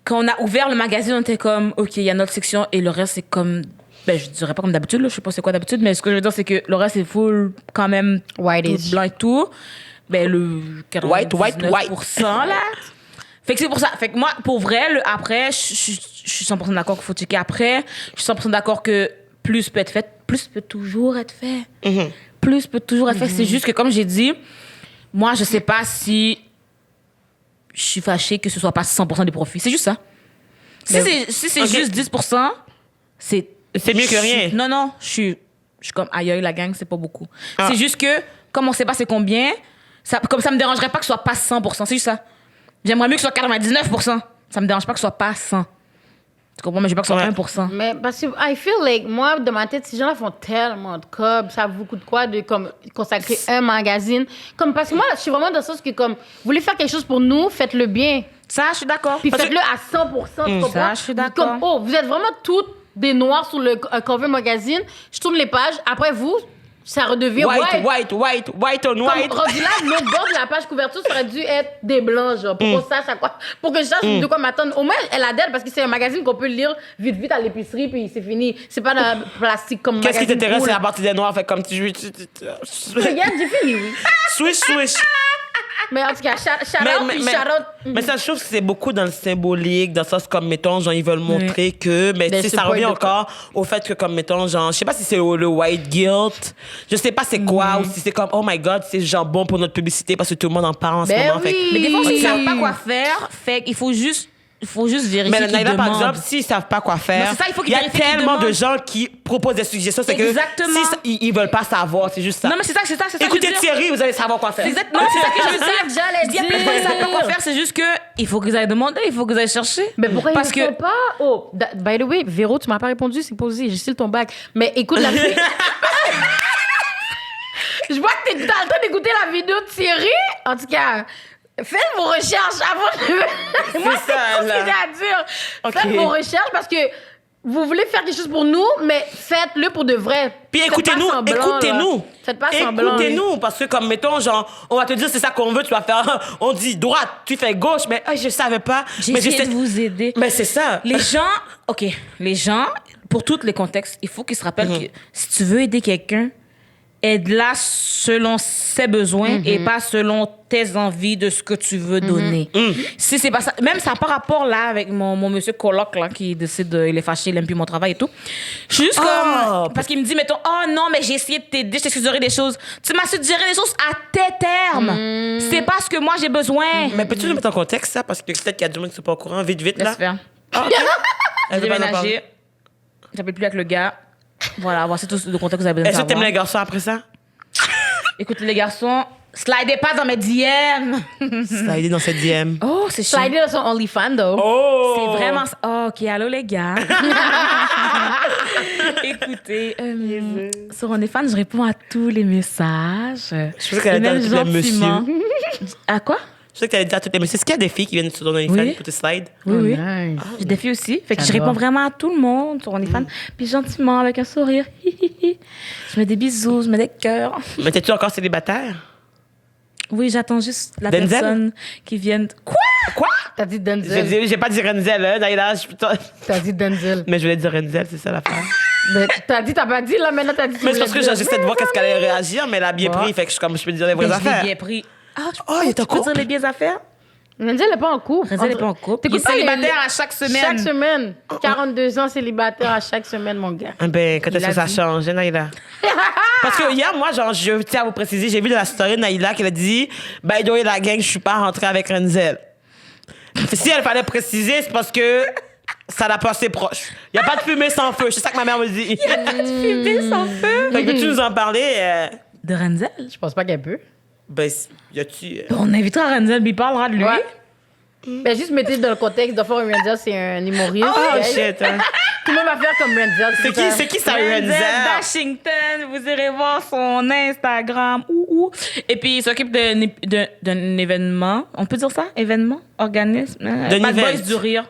quand on a ouvert le magazine, on était comme, OK, il y a notre section et le reste, c'est comme. Ben, je dirais pas comme d'habitude, là. Je sais pas c'est quoi d'habitude, mais ce que je veux dire, c'est que le reste, c'est full quand même. White-ish. Tout blanc et tout. Ben, le 99%, là. Fait que c'est pour ça. Fait que moi, pour vrai, le après, je suis 100% d'accord qu'il faut checker après. Je suis 100% d'accord que plus peut être fait, plus peut toujours être fait. Plus peut toujours être fait. C'est juste que, comme j'ai dit, moi, je sais pas si je suis fâchée que ce soit pas 100% des profits. C'est juste ça. Si c'est Ok. juste 10%, c'est... C'est mieux que rien. Non, je suis comme aïe, la gang, c'est pas beaucoup. Ah. C'est juste que, comme on sait pas c'est combien, comme ça me dérangerait pas que ce soit pas 100%. C'est juste ça. J'aimerais mieux que ce soit 99%. Ça me dérange pas que ce soit pas 100. Tu comprends? Mais je veux pas que ce soit Ouais. 1%. Mais parce que I feel like, moi, dans ma tête, ces gens-là font tellement de cob, ça vaut beaucoup de quoi de comme, consacrer un magazine. Comme, parce que moi, je suis vraiment dans le sens que, comme, vous voulez faire quelque chose pour nous, faites-le bien. Ça, je suis d'accord. Puis Parce que- faites-le à 100%. Tu comprends? Ça, je suis d'accord. Comme, oh, vous êtes vraiment toutes des noirs sur le cover magazine. Je tourne les pages. Après, vous, ça redevient White on white. Comme rendu là, l'autre bord de la page couverture, ça aurait dû être des blancs, genre, pour qu'on sache à quoi, pour que je sache de quoi m'attendre. Au moins, elle a d'aide parce que c'est un magazine qu'on peut lire vite à l'épicerie, puis c'est fini. C'est pas dans le plastique comme Qu'est-ce qui magazine t'intéresse, cool. c'est la partie des noirs. Fait comme tu Regarde, j'ai fini, oui. Swish. Mais en tout cas, shout out, puis shout out. Mais ça, je trouve que c'est beaucoup dans le symbolique, dans le sens comme, mettons, genre, ils veulent montrer que. Mais tu sais, c'est ça pas revient de- encore au fait que, comme, mettons, genre, je sais pas si c'est le white guilt, je sais pas c'est quoi, ou si c'est comme, oh my god, c'est genre bon pour notre publicité parce que tout le monde en parle en ce Ben moment. Fait que- oui. Mais des fois aussi, ils Ok. savent pas quoi faire. Fait qu'il faut juste faut juste vérifier Mais qu'ils Naila, par demandent. exemple, s'ils savent pas quoi faire, Non, c'est ça, il faut qu'ils y a vérifient qu'ils tellement de demandent. gens qui proposent des suggestions. C'est que Exactement. ils veulent pas savoir, c'est juste ça. Non, mais c'est ça que Écoutez je veux dire. Thierry, vous allez savoir quoi faire. C'est exactement c'est ça que je veux dire. C'est ça que j'allais Je dis à plein de fois, ils savent pas quoi faire, c'est juste que il faut qu'ils aillent demander, il faut qu'ils aillent chercher. Mais pourquoi Parce ils ne que font pas? Oh, by the way, Véro, tu m'as pas répondu, c'est posé, j'ai style ton bac. Mais écoute la vidéo. Je vois que t'es en train d'écouter la vidéo de Thierry. En tout cas, faites vos recherches avant de... Moi, c'est ça, tout ce là. que j'ai à dire. Ok. Faites vos recherches parce que vous voulez faire quelque chose pour nous, mais faites-le pour de vrai. Puis Faites pas écoutez-nous, semblant, écoutez-nous. là. Faites pas semblant. Écoutez-nous, parce que comme, mettons, genre, on va te dire c'est ça qu'on veut, tu vas faire, on dit droite, tu fais gauche, mais je savais pas. j'ai mais essayé de vous aider. Mais c'est ça. Les gens, pour tous les contextes, il faut qu'ils se rappellent que si tu veux aider quelqu'un, aide-la selon ses besoins et pas selon tes envies de ce que tu veux donner. Si c'est pas ça, même ça n'a pas rapport là avec mon monsieur coloc là qui décide, il est fâché, il aime plus mon travail et tout. Je suis juste comme parce qu'il me dit mettons oh non mais j'ai essayé de t'aider, je t'ai suggéré des choses. Tu m'as suggéré des choses à tes termes. C'est pas ce que moi j'ai besoin. Mais peux-tu nous mettre en contexte, ça? Parce que peut-être qu'il y a des gens qui sont pas au courant. Vite, là. Laisse faire. Ah, ok. J'ai Elle veut pas en parler. déménagé. J'appelle plus avec le gars. Voilà, voici tout le contexte que vous avez besoin de Est-ce que t'aimes savoir. les garçons après ça? Écoutez les garçons, slidez pas dans mes DM. Ça a aidé dans cette DM. Oh, c'est chiant. Slidez dans son OnlyFans, though. Oh! C'est vraiment ça. Oh, OK, allô les gars. Écoutez, sur OnlyFans, je réponds à tous les messages. Je pensais qu'elle Et allait dire à tous les gentiment. À quoi? Je sais que t'allais dire à toutes les messieurs. Est-ce qu'il y a des filles qui viennent sur ton OnlyFans Oui. pour te slide? Oui, oui. Nice. J'ai des filles aussi. Fait que je J'adore. réponds vraiment à tout le monde sur OnlyFans. Puis gentiment, avec un sourire. Je mets des bisous, je mets des cœurs. Mais t'es-tu encore célibataire? Oui, j'attends juste la Denzel? personne qui vienne. Quoi? Quoi? T'as dit Denzel. J'ai pas dit Renzel, hein, Naila, T'as dit Denzel. mais je voulais dire Renzel, c'est ça l'affaire. Mais t'as pas dit, là, maintenant t'as dit. Mais c'est parce que j'essaie de voir qu'est-ce qu'elle allait réagir, mais elle a bien Ouais. pris, fait que je peux dire les vraies Ben, je l'ai affaires. bien pris. Ah, Oh, il est en tu peux couple? dire les biais affaires? Denzel n'est pas en couple. Renzel n'est pas en couple. Il est T'écoutes pas célibataire à chaque semaine. Chaque semaine. 42 ans célibataire à chaque semaine, mon gars. Ah ben, quand est-ce a que ça dit. change, hein, Naïla? Parce que hier, moi, genre, je tiens à vous préciser, j'ai vu dans la story de Naïla qu'elle a dit « By the way, la gang, je suis pas rentrée avec Renzel. » Si elle fallait préciser, c'est parce que ça l'a passé proche. Il n'y a pas de fumée sans feu, c'est ça que ma mère me dit. Fumée sans feu. Fait que peux-tu nous en parler? De Renzel? Je pense pas qu'elle peut. Ben, y a-tu... On invitera Renzel, puis il parlera de lui. Ouais. Ben, juste mettez dans le contexte de faire Renzel, c'est un humoriste. Oh, Ouais. shit, hein. Tout le monde va faire comme Renzel. C'est qui ça, Renzel Renzel? Washington, vous irez voir son Instagram. Et puis, il s'occupe d'un événement. On peut dire ça? Événement? Organisme? D'un Bad event. Boys du rire.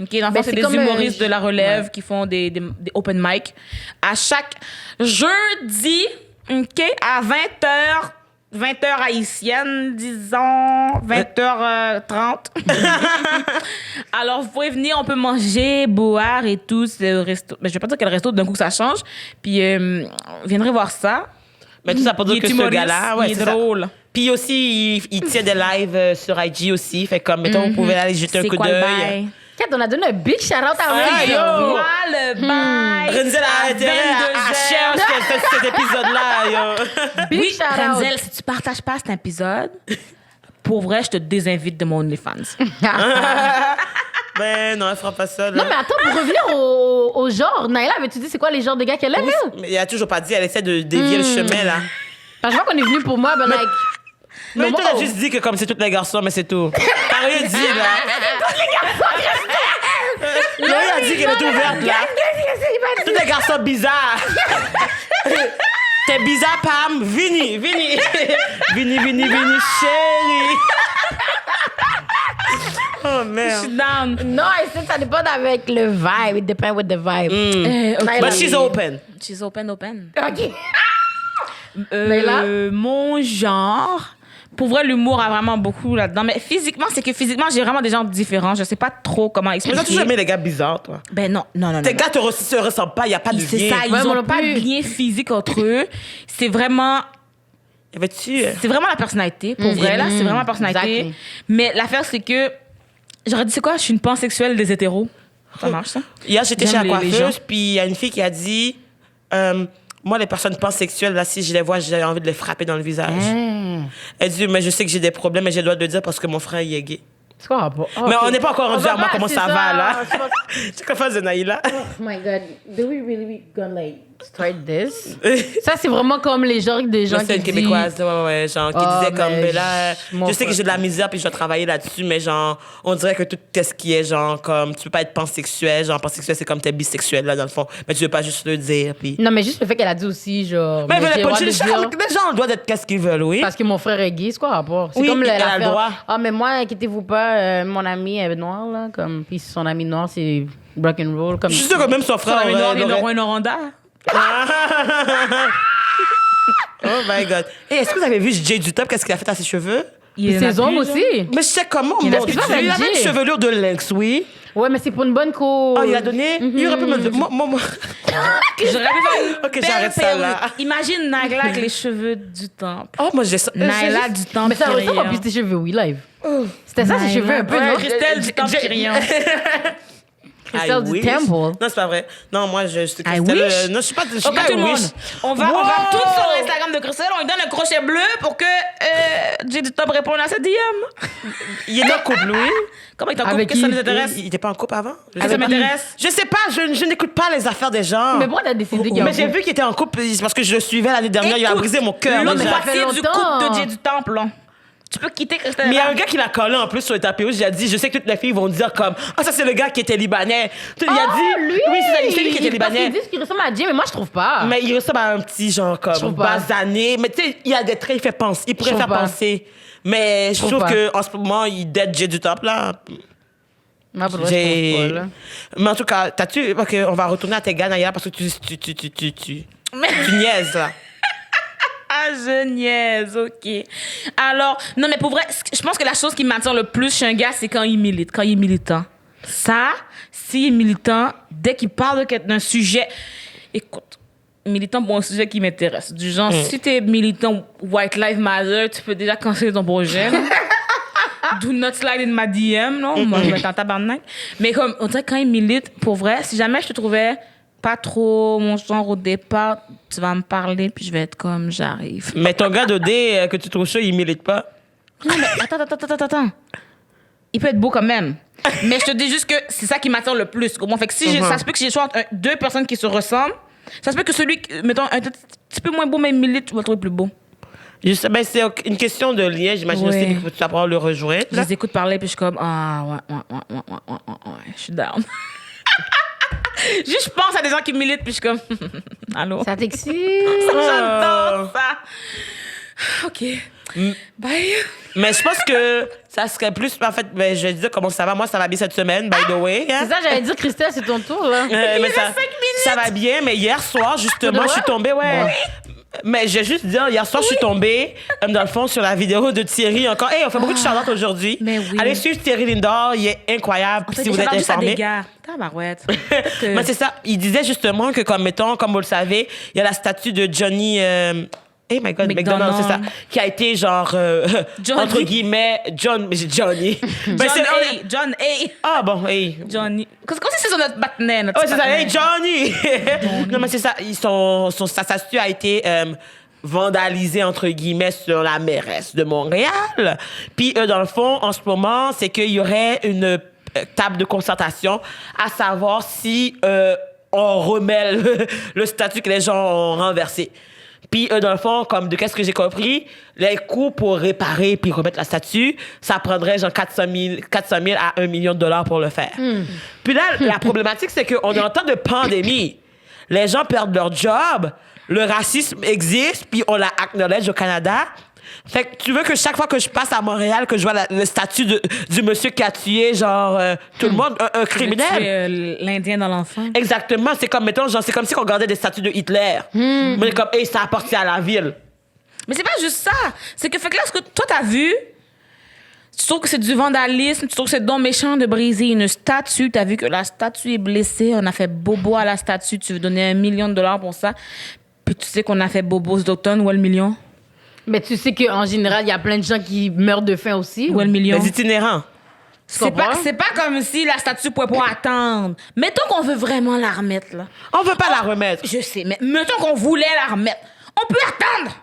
OK, dans le Ben, fond, c'est c'est des comme, humoristes de la relève ouais. qui font des open mic. À chaque jeudi, OK, à 20h, 20h haïtienne, disons, 20h30. Alors, vous pouvez venir, on peut manger, boire et tout. C'est au resto. Ben, je vais pas dire quel resto, d'un coup, ça change. Puis, viendrez voir ça. Mais tout ça pour dire Il que est ce humoriste, gars-là, ouais, il est c'est ça. drôle. Puis aussi, il tient des lives sur IG aussi. Fait comme, mettons, vous pouvez aller jeter un C'est coup quoi le d'œil. bail? Kat, on a donné un big shout-out à Ah, Renzel. yo! Quoi le bail? Renzel a intérêt à 22 chercher cet épisode-là. Yo. Big Oui, shout-out. Renzel, si tu partages pas cet épisode, pour vrai, je te désinvite de mon OnlyFans. Ben non, elle fera pas ça. Là. Non, mais attends, pour revenir au genre, Naïla, avais-tu dit c'est quoi les genres de gars qu'elle aime, Oui, elle? mais il a toujours pas dit, elle essaie de dévier le chemin, là. Parce que je vois qu'on est venu pour moi, ben, like. Mais non, toi, t'as juste dit que comme c'est tous les garçons, mais c'est tout. T'as rien dit, là. Là, il a dit qu'elle est ouverte, là. Tous les garçons bizarres. T'es bizarre, Pam. Vini. Vini, chérie. Oh, Je merde. suis down. Non, ici, ça dépend avec le vibe. It depends with the vibe. OK. But she's open. She's open. OK. Naila? Mon genre... Pour vrai, l'humour a vraiment beaucoup là-dedans. Mais physiquement, c'est que physiquement, j'ai vraiment des gens différents. Je sais pas trop comment Mais expliquer. t'as toujours aimé les gars bizarres, toi. Ben non. Tes gars se ressemblent pas, il n'y a pas de C'est lien. ça, ils Ouais, moi ont non pas plus. de lien physique entre eux. C'est vraiment... Avais-tu... C'est vraiment la personnalité, pour vrai, là. C'est vraiment la personnalité. Exactly. Mais l'affaire, c'est que... J'aurais dit, c'est quoi? Je suis une pansexuelle des hétéros. Ça marche, ça? Hier, j'étais chez J'aime la les coiffeuse, gens. puis il y a une fille qui a dit moi, les personnes pansexuelles, là, si je les vois, j'ai envie de les frapper dans le visage. Elle dit mais je sais que j'ai des problèmes, mais j'ai le droit de le dire parce que mon frère, il est gay. C'est quoi rapport? Mais on n'est pas encore rendu à moi comment ça va, là. C'est pas- C'est quoi face de Naïla? Oh my God. Do we really gonna like start this? Ça, c'est vraiment comme les gens des gens C'est qui une disent... québécoise, ouais, genre, qui Oh, disait comme, mais mais là, mon je sais que j'ai de la misère puis je dois travailler là-dessus, mais genre, on dirait que tout ce qui est genre, comme, tu peux pas être pansexuel, genre, pansexuel, c'est comme t'es bisexuel, là, dans le fond, mais tu veux pas juste le dire, puis. Non, mais juste le fait qu'elle a dit aussi, genre... Mais j'ai le droit de les dire gens ont le droit d'être qu'est-ce qu'ils veulent, oui. parce que mon frère est gay, c'est quoi rapport? C'est Oui, comme elle a le l'affaire, droit. Ah, mais moi, inquiétez-vous pas, mon ami est noir, là, comme... Puis son ami noir, c'est rock and roll, comme... Je suis sûre que même son frère. Son ami noir, il aurait- aura un Noranda. Oh my God. Hey, est-ce que vous avez vu Jay du Top, qu'est-ce qu'il a fait à ses cheveux? Puis ses ongles aussi. Mais je sais comment, Il a mon ce Dieu. qu'il fait avec Il avait une Jay. chevelure de lynx, oui. Ouais, mais c'est pour une bonne cause. Oh, il a donné? Il aurait pu me dire. Moi. J'aurais pu faire une Ok, belle j'arrête ça, perruque. là. Imagine Nagla avec les cheveux du temple. Oh, moi, j'ai ça. Naila du temple. Mais ça ressemble en Kyrian. plus tes cheveux, oui, live. C'était ça, ses cheveux un peu, Ouais, non? Christelle du temple Kyrian. Christelle du Temple. Non, c'est pas vrai. Non, moi, je suis I Christelle. wish. Non, je suis pas. Je suis Ok, pas tout le monde. wish. On va Wow. tout sur l'Instagram de Christelle. On lui donne un crochet bleu pour que Jay du Top réponde à cette DM. Il est en couple, oui. Comment il t'en couple? Avec Qu'est-ce que ça qui? nous intéresse? Il était pas en couple avant? Je Ça sais pas. m'intéresse. Je sais pas, je n'écoute pas les affaires des gens. Mais pourquoi t'as décidé qu'il y a Mais un j'ai couple? vu qu'il était en couple c'est parce que je le suivais l'année dernière. Il a Écoute, brisé mon cœur. L'autre déjà. ça fait moitié du longtemps. couple de Jay du Temple, là. Tu peux quitter Christelle. Mais il y a un gars qui l'a collé en plus sur le tapis rouge. Il a dit, je sais que toutes les filles vont dire comme, ah, ça c'est le gars qui était libanais. Il a dit, lui! oui, c'est ça, c'est lui qui était Parce libanais. qu'ils disent qu'il ressemble à Jay, mais moi, je trouve pas. Mais il ressemble à un petit genre comme trouve pas. basané. Mais tu sais, il y a des traits, il fait penser. Il pourrait Je faire trouve pas. penser. Mais je trouve trouve pas. qu'en ce moment, il dead Jay du top là. Moi, pour vrai, je trouve pas, là. Mais en tout cas, t'as-tu. Ok, on va retourner à tes gars, Naya, parce que tu niaises là. Ah, je niaise, ok. Alors, non, mais pour vrai, je pense que la chose qui m'attire le plus chez un gars, c'est quand il milite, quand il est militant. Ça, s'il est militant, dès qu'il parle d'un sujet, écoute, militant pour un sujet qui m'intéresse. Du genre, si t'es militant White Lives Matter, tu peux déjà canceller ton projet. là. Do not slide in my DM, non? Moi, je vais être en tabarnak. Mais comme, on dirait que quand il milite, pour vrai, si jamais je te trouvais pas trop mon genre au départ, tu vas me parler, puis je vais être comme, j'arrive. Mais ton gars de D que tu trouves chaud, il milite pas. Non, mais attends. Il peut être beau quand même. Mais je te dis juste que c'est ça qui m'attire le plus. Comment? Fait que si ça se peut que j'ai soit deux personnes qui se ressemblent, ça se peut que celui, mettons, un petit peu moins beau, mais il milite, tu vas le trouver plus beau. Je sais, ben, c'est une question de lien, j'imagine Ouais. aussi que tu vas pouvoir le rejoindre. Je les écoute parler, puis je suis comme, ah, ouais, je suis down. Juste, je pense à des gens qui militent, puis je suis comme, allô? Ça t'excite? J'adore ça. OK. Bye. Mais je pense que ça serait plus. En fait, ben, je vais te dire comment ça va. Moi, ça va bien cette semaine, by the way. hein. C'est ça, j'allais dire, Christelle, c'est ton tour, là. Mais ça va bien, mais hier soir, justement, je suis tombée, ouais. Mais je vais juste dire, hier soir, je suis tombée, dans le fond, sur la vidéo de Thierry encore. Hey, on fait beaucoup de shout-out aujourd'hui. Mais oui. Allez suivre Thierry Lindor, il est incroyable. Si vous êtes juste à des informés. gars. Tabarouette. Mais c'est ça. Il disait justement que, comme mettons, comme vous le savez, il y a la statue de Johnny. Hey my God, McDonald, c'est ça. Qui a été genre, Johnny. entre guillemets, Johnny. Ben, John A. Ah bon, hey. Johnny. Comment c'est sur notre batman? Ouais, c'est ça, hey Johnny! Non, mais c'est ça. Sa statue a été vandalisée, entre guillemets, sur la mairesse de Montréal. Puis, dans le fond, en ce moment, c'est qu'il y aurait une table de concertation à savoir si on remet le statut que les gens ont renversé. Puis, dans le fond, comme de qu'est-ce que j'ai compris, les coûts pour réparer puis remettre la statue, ça prendrait genre 400 000 à $1 million pour le faire. Puis là, la problématique, c'est qu'on est en temps de pandémie. Les gens perdent leur job, le racisme existe, puis on la acknowledge au Canada. Fait que tu veux que chaque fois que je passe à Montréal, que je vois le statut du monsieur qui a tué, genre, tout le monde, un criminel. Tuer, l'Indien dans l'enfant. Exactement, c'est comme, mettons, genre, c'est comme si on regardait des statues de Hitler. Mais comme, hey, ça appartient à la ville. Mais c'est pas juste ça. C'est que, fait que là, ce que toi, t'as vu, tu trouves que c'est du vandalisme, tu trouves que c'est donc méchant de briser une statue, t'as vu que la statue est blessée, on a fait bobo à la statue, tu veux donner $1 million pour ça, puis tu sais qu'on a fait bobo cet automne, où est le million? Mais tu sais qu'en général, il y a plein de gens qui meurent de faim aussi. Où est le million? Les itinérants. C'est pas comme si la statue pouvait pas attendre. Mettons qu'on veut vraiment la remettre, là. On veut pas la remettre. Je sais, mais mettons qu'on voulait la remettre. On peut attendre.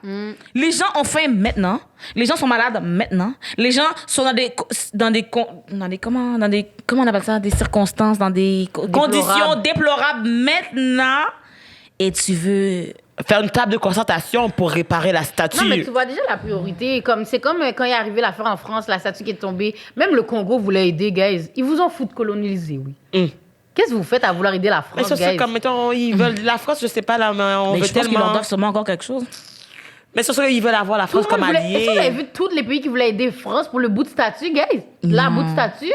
Les gens ont faim maintenant. Les gens sont malades maintenant. Les gens sont comment on appelle ça, des circonstances, dans des conditions déplorables maintenant. Et tu veux faire une table de concertation pour réparer la statue. Non, mais tu vois déjà la priorité. C'est comme quand il est arrivé l'affaire en France, la statue qui est tombée. Même le Congo voulait aider, guys. Ils vous en foutent de coloniser, oui. Qu'est-ce que vous faites à vouloir aider la France, mais ça, guys? comme, mettons, ils veulent la France, je sais pas, là, mais on mais veut je pense qu'ils tellement... leur doivent sûrement encore quelque chose. Mais c'est sûr qu'ils veulent avoir la France comme alliée. Est-ce que vous avez vu tous les pays qui voulaient aider France pour le bout de statue, guys? La bout de statue?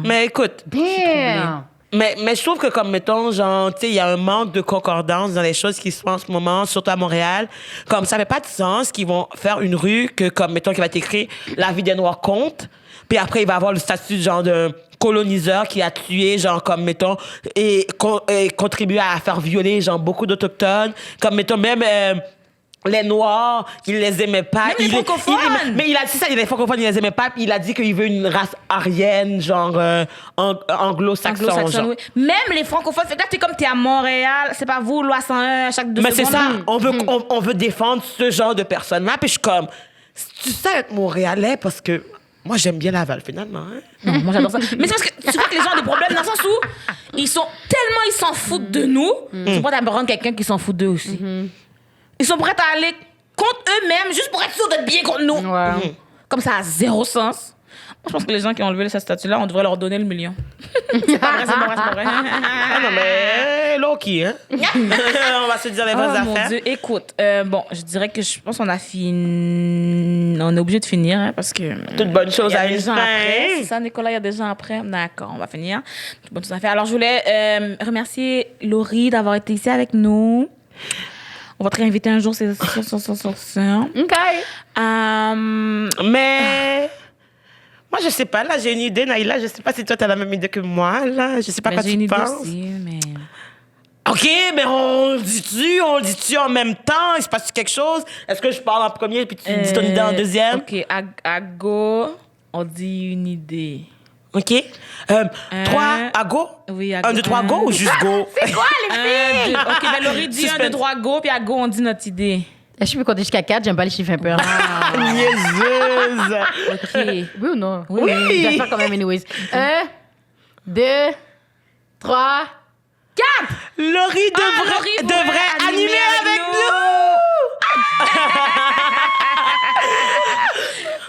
Mais écoute... Damn! Mais je trouve que, comme, mettons, genre, tu sais, il y a un manque de concordance dans les choses qui se font en ce moment, surtout à Montréal. Comme, ça fait pas de sens qu'ils vont faire une rue que, comme, mettons, qui va être écrit « La vie des Noirs compte », puis après, il va avoir le statut, genre, de coloniseur qui a tué, genre, comme, mettons, et contribué à faire violer, genre, beaucoup d'Autochtones. Comme, mettons, même... les Noirs, il les aimait pas. Même les francophones! Mais il a dit ça, les francophones, il les aimait pas. Puis il a dit qu'il veut une race aryenne, genre anglo-saxon. Genre. Oui. Même les francophones, c'est que là, t'es à Montréal, c'est pas vous, loi 101 à chaque 2 secondes. Mais c'est ça, on veut défendre ce genre de personnes-là. Puis je suis comme, tu sais être Montréalais parce que moi, j'aime bien Laval, finalement. Hein? Non, moi, j'adore ça. Mais c'est parce que tu vois que les gens ont des problèmes dans le sens où ils s'en foutent de nous. Ils sont prêts à prendre quelqu'un qui s'en fout d'eux aussi. Ils sont prêts à aller contre eux-mêmes juste pour être sûrs d'être bien contre nous. Ouais. Comme ça a zéro sens. Moi, je pense que les gens qui ont enlevé cette statue-là, on devrait leur donner le million. C'est pas vrai. Ah non, mais low-key, hein? On va se dire les vraies affaires. Mon Dieu, écoute, je dirais que je pense qu'on a fini. On est obligé de finir, hein, parce que... Toute bonne chose à une une fin. fin. C'est ça, Nicolas, il y a des gens après. D'accord, on va finir. Toute bonne chose à faire. Alors, je voulais remercier Laurie d'avoir été ici avec nous. On va te réinviter un jour, c'est sûr. OK. Mais... Moi, je sais pas. Là, j'ai une idée, Naïla. Je sais pas si toi, t'as la même idée que moi. Là, je sais pas quoi tu penses. Aussi, mais... OK, mais on le dit-tu en même temps? Il se passe quelque chose? Est-ce que je parle en premier puis tu dis ton idée en deuxième? OK, à go, on dit une idée. OK. 3 à go? Oui, à 1, 2, 3 go ou juste go? C'est quoi, les filles? OK, ben Laurie dit 1, 2, 3 go, puis à go, on dit notre idée. Je peux compter jusqu'à 4, j'aime pas les chiffres impairs. Niaiseuse! OK. Oui ou non? Oui. Je vais faire quand même anyways. 1, 2, 3, 4! Laurie devrait animer avec nous!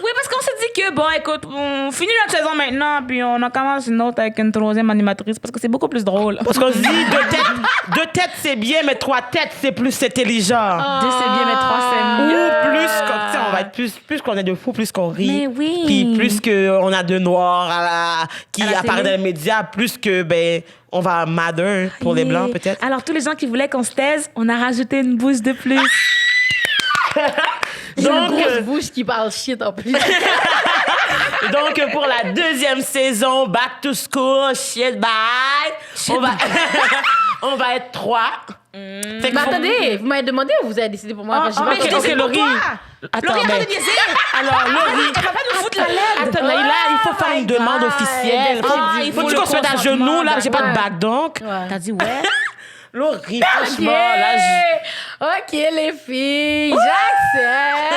Oui, parce qu'on s'est dit que, bon, écoute, on finit notre saison maintenant, puis on en commence une autre avec une 3e animatrice, parce que c'est beaucoup plus drôle. Parce qu'on se dit, 2 têtes, c'est bien, mais 3 têtes, c'est plus intelligent. 2, c'est bien, mais 3, c'est Ou mieux. plus, comme, tu sais, on va être plus qu'on est de fous, plus qu'on rit. Mais oui. Puis plus qu'on a de noirs qui À la apparaissent dans télé. les médias, plus que, ben, on va madder pour les blancs, peut-être. Alors, tous les gens qui voulaient qu'on se taise, on a rajouté une bouche de plus. J'ai une Donc, grosse bouche qui parle shit en plus. donc, pour la 2e saison, Back to School, shit, bye. On va être 3. Mais attendez, vous m'avez demandé ou vous avez décidé pour moi? J'ai pas mais compris. ok, Laurie. Attends, Laurie, mais- arrête de niaiser. Alors, Laurie. Elle va pas nous foutre la LED. Attends, Naïla, il faut faire une demande officielle. il faut Faut-tu le qu'on se mette à consentement genoux, là? J'ai pas de ouais. bac, donc. Ouais. T'as dit ouais? Laurie, franchement, là, OK, les filles, j'accepte.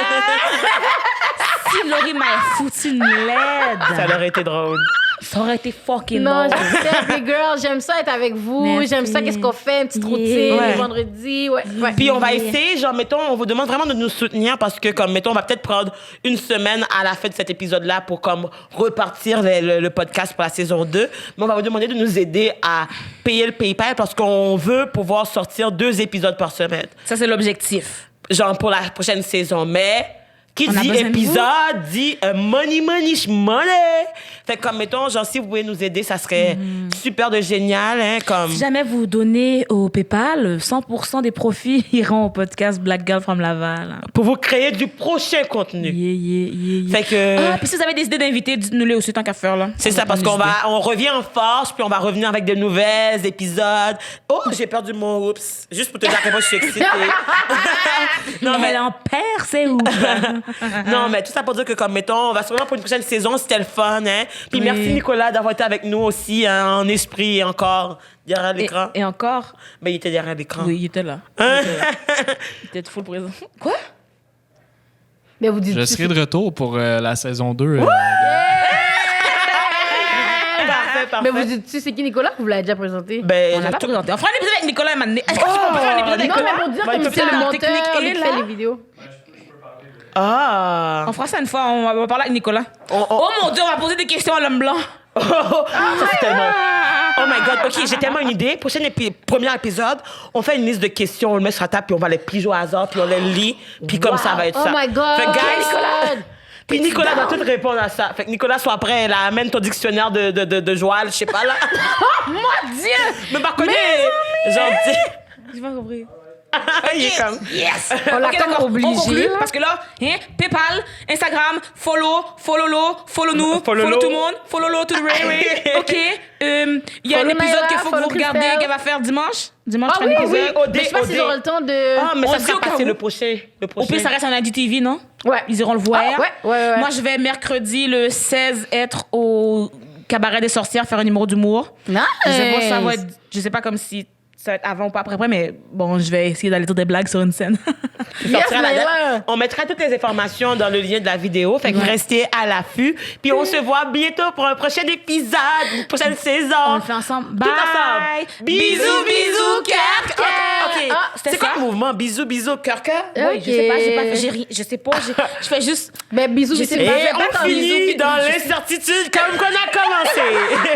Si Laurie m'a foutu une LED, ça aurait été drôle. ça aurait été fucking Non, drôle. j'accepte, les girls. J'aime ça être avec vous. Merci. J'aime ça, qu'est-ce qu'on fait, une petite routine, Yeah. le vendredi. Ouais. Puis on va essayer, genre, mettons, on vous demande vraiment de nous soutenir parce que, comme, mettons, on va peut-être prendre une semaine à la fin de cet épisode-là pour, comme, repartir le podcast pour la saison 2. Mais on va vous demander de nous aider à payer le PayPal parce qu'on veut pouvoir sortir 2 épisodes par semaine. Ça, c'est l'objectif. Genre, pour la prochaine saison. Mais... Qui On a dit besoin de épisode dit money. Fait que, comme, mettons, genre, si vous pouvez nous aider, ça serait super de génial, hein, comme... Si jamais vous donnez au PayPal, 100% des profits iront au podcast Black Girl from Laval. Pour vous créer du prochain contenu. Yeah. Fait que... Ah, puis si vous avez décidé d'inviter, dites-nous-les aussi tant qu'à faire, là. C'est ça, parce on revient en force, puis on va revenir avec de nouvelles épisodes. Oh, j'ai perdu mon oups. Juste pour te dire à quel point je suis excitée. Non, mais en père, c'est où? Non, mais tout ça pour dire que, comme, mettons, on va se revoir pour une prochaine saison. C'était le fun, hein. Puis Oui. merci, Nicolas, d'avoir été avec nous aussi, hein, en esprit et encore derrière l'écran. Et encore? Mais il était derrière l'écran. Oui, il était là. Hein? Il était full présent. Quoi? Mais vous dites Je serai de retour pour la saison 2. Parfait, parfait. Mais vous dites, c'est qui Nicolas? Vous l'avez déjà présenté? Ben, On l'a pas tout- présenté. On fera un épisode avec Nicolas et Mané. On peut faire un épisode avec Non, mais Nicolas. pour dire Ouais, comme il peut c'est le faire la monteur technique qui et fait là. les vidéos. Ah! On fera ça une fois. On va parler avec Nicolas. On- Oh mon Dieu, on va poser des questions à l'homme blanc. Ça, c'est tellement... Oh my God. OK, j'ai tellement une idée. Premier épisode, on fait une liste de questions, on le met sur la table, puis on va les piger au hasard, puis on les lit, puis comme ça va être Oh ça. my God. Fait que, guys, Nicolas. puis Nicolas doit tout répondre à ça. Fait que Nicolas, soit après, là, amène ton dictionnaire de Joël, je sais pas, là. Oh mon Dieu! Mais par contre, genre, J'ai pas compris. il est comme... Yes! On l'a Ok, comme d'accord. obligé, On conclut, là. parce que là, hein, PayPal, Instagram, follow nous, Follow follow l'eau. tout le monde, follow tout le Ray. OK. Il y a un Follow épisode Naila, qu'il faut que vous follow regarez Christelle. qu'elle va faire dimanche. Dimanche, Ah je fais un oui, épisode. oui. OD, Mais je sais pas s'ils auront le temps de... Ah, mais On ça dit sera au cas passé où. le prochain. Au pire, ça reste en IGTV, non? Ouais. Ils iront le voir. Ah, ouais. Moi, je vais mercredi le 16 être au Cabaret des sorcières faire un numéro d'humour. Nice. Je sais pas, ça va être, je sais pas comme si ça va être avant ou pas après, mais bon, je vais essayer d'aller dire des blagues sur une scène. Yes, sortira la Naila. date. On mettra toutes les informations dans le lien de la vidéo. Fait que restez à l'affût. Puis on se voit bientôt pour un prochain épisode, une prochaine saison. On le fait ensemble. Tout Bye. ensemble. Bisous, cœur. OK. Ah, c'était C'est quoi ça? le mouvement? Bisous, cœur. Oui, je sais pas, j'ai pas fait, je sais pas, je fais juste. Ben, bisous, Je bisous. sais Et pas, on bisous, finit bisous. dans l'incertitude comme qu'on a commencé.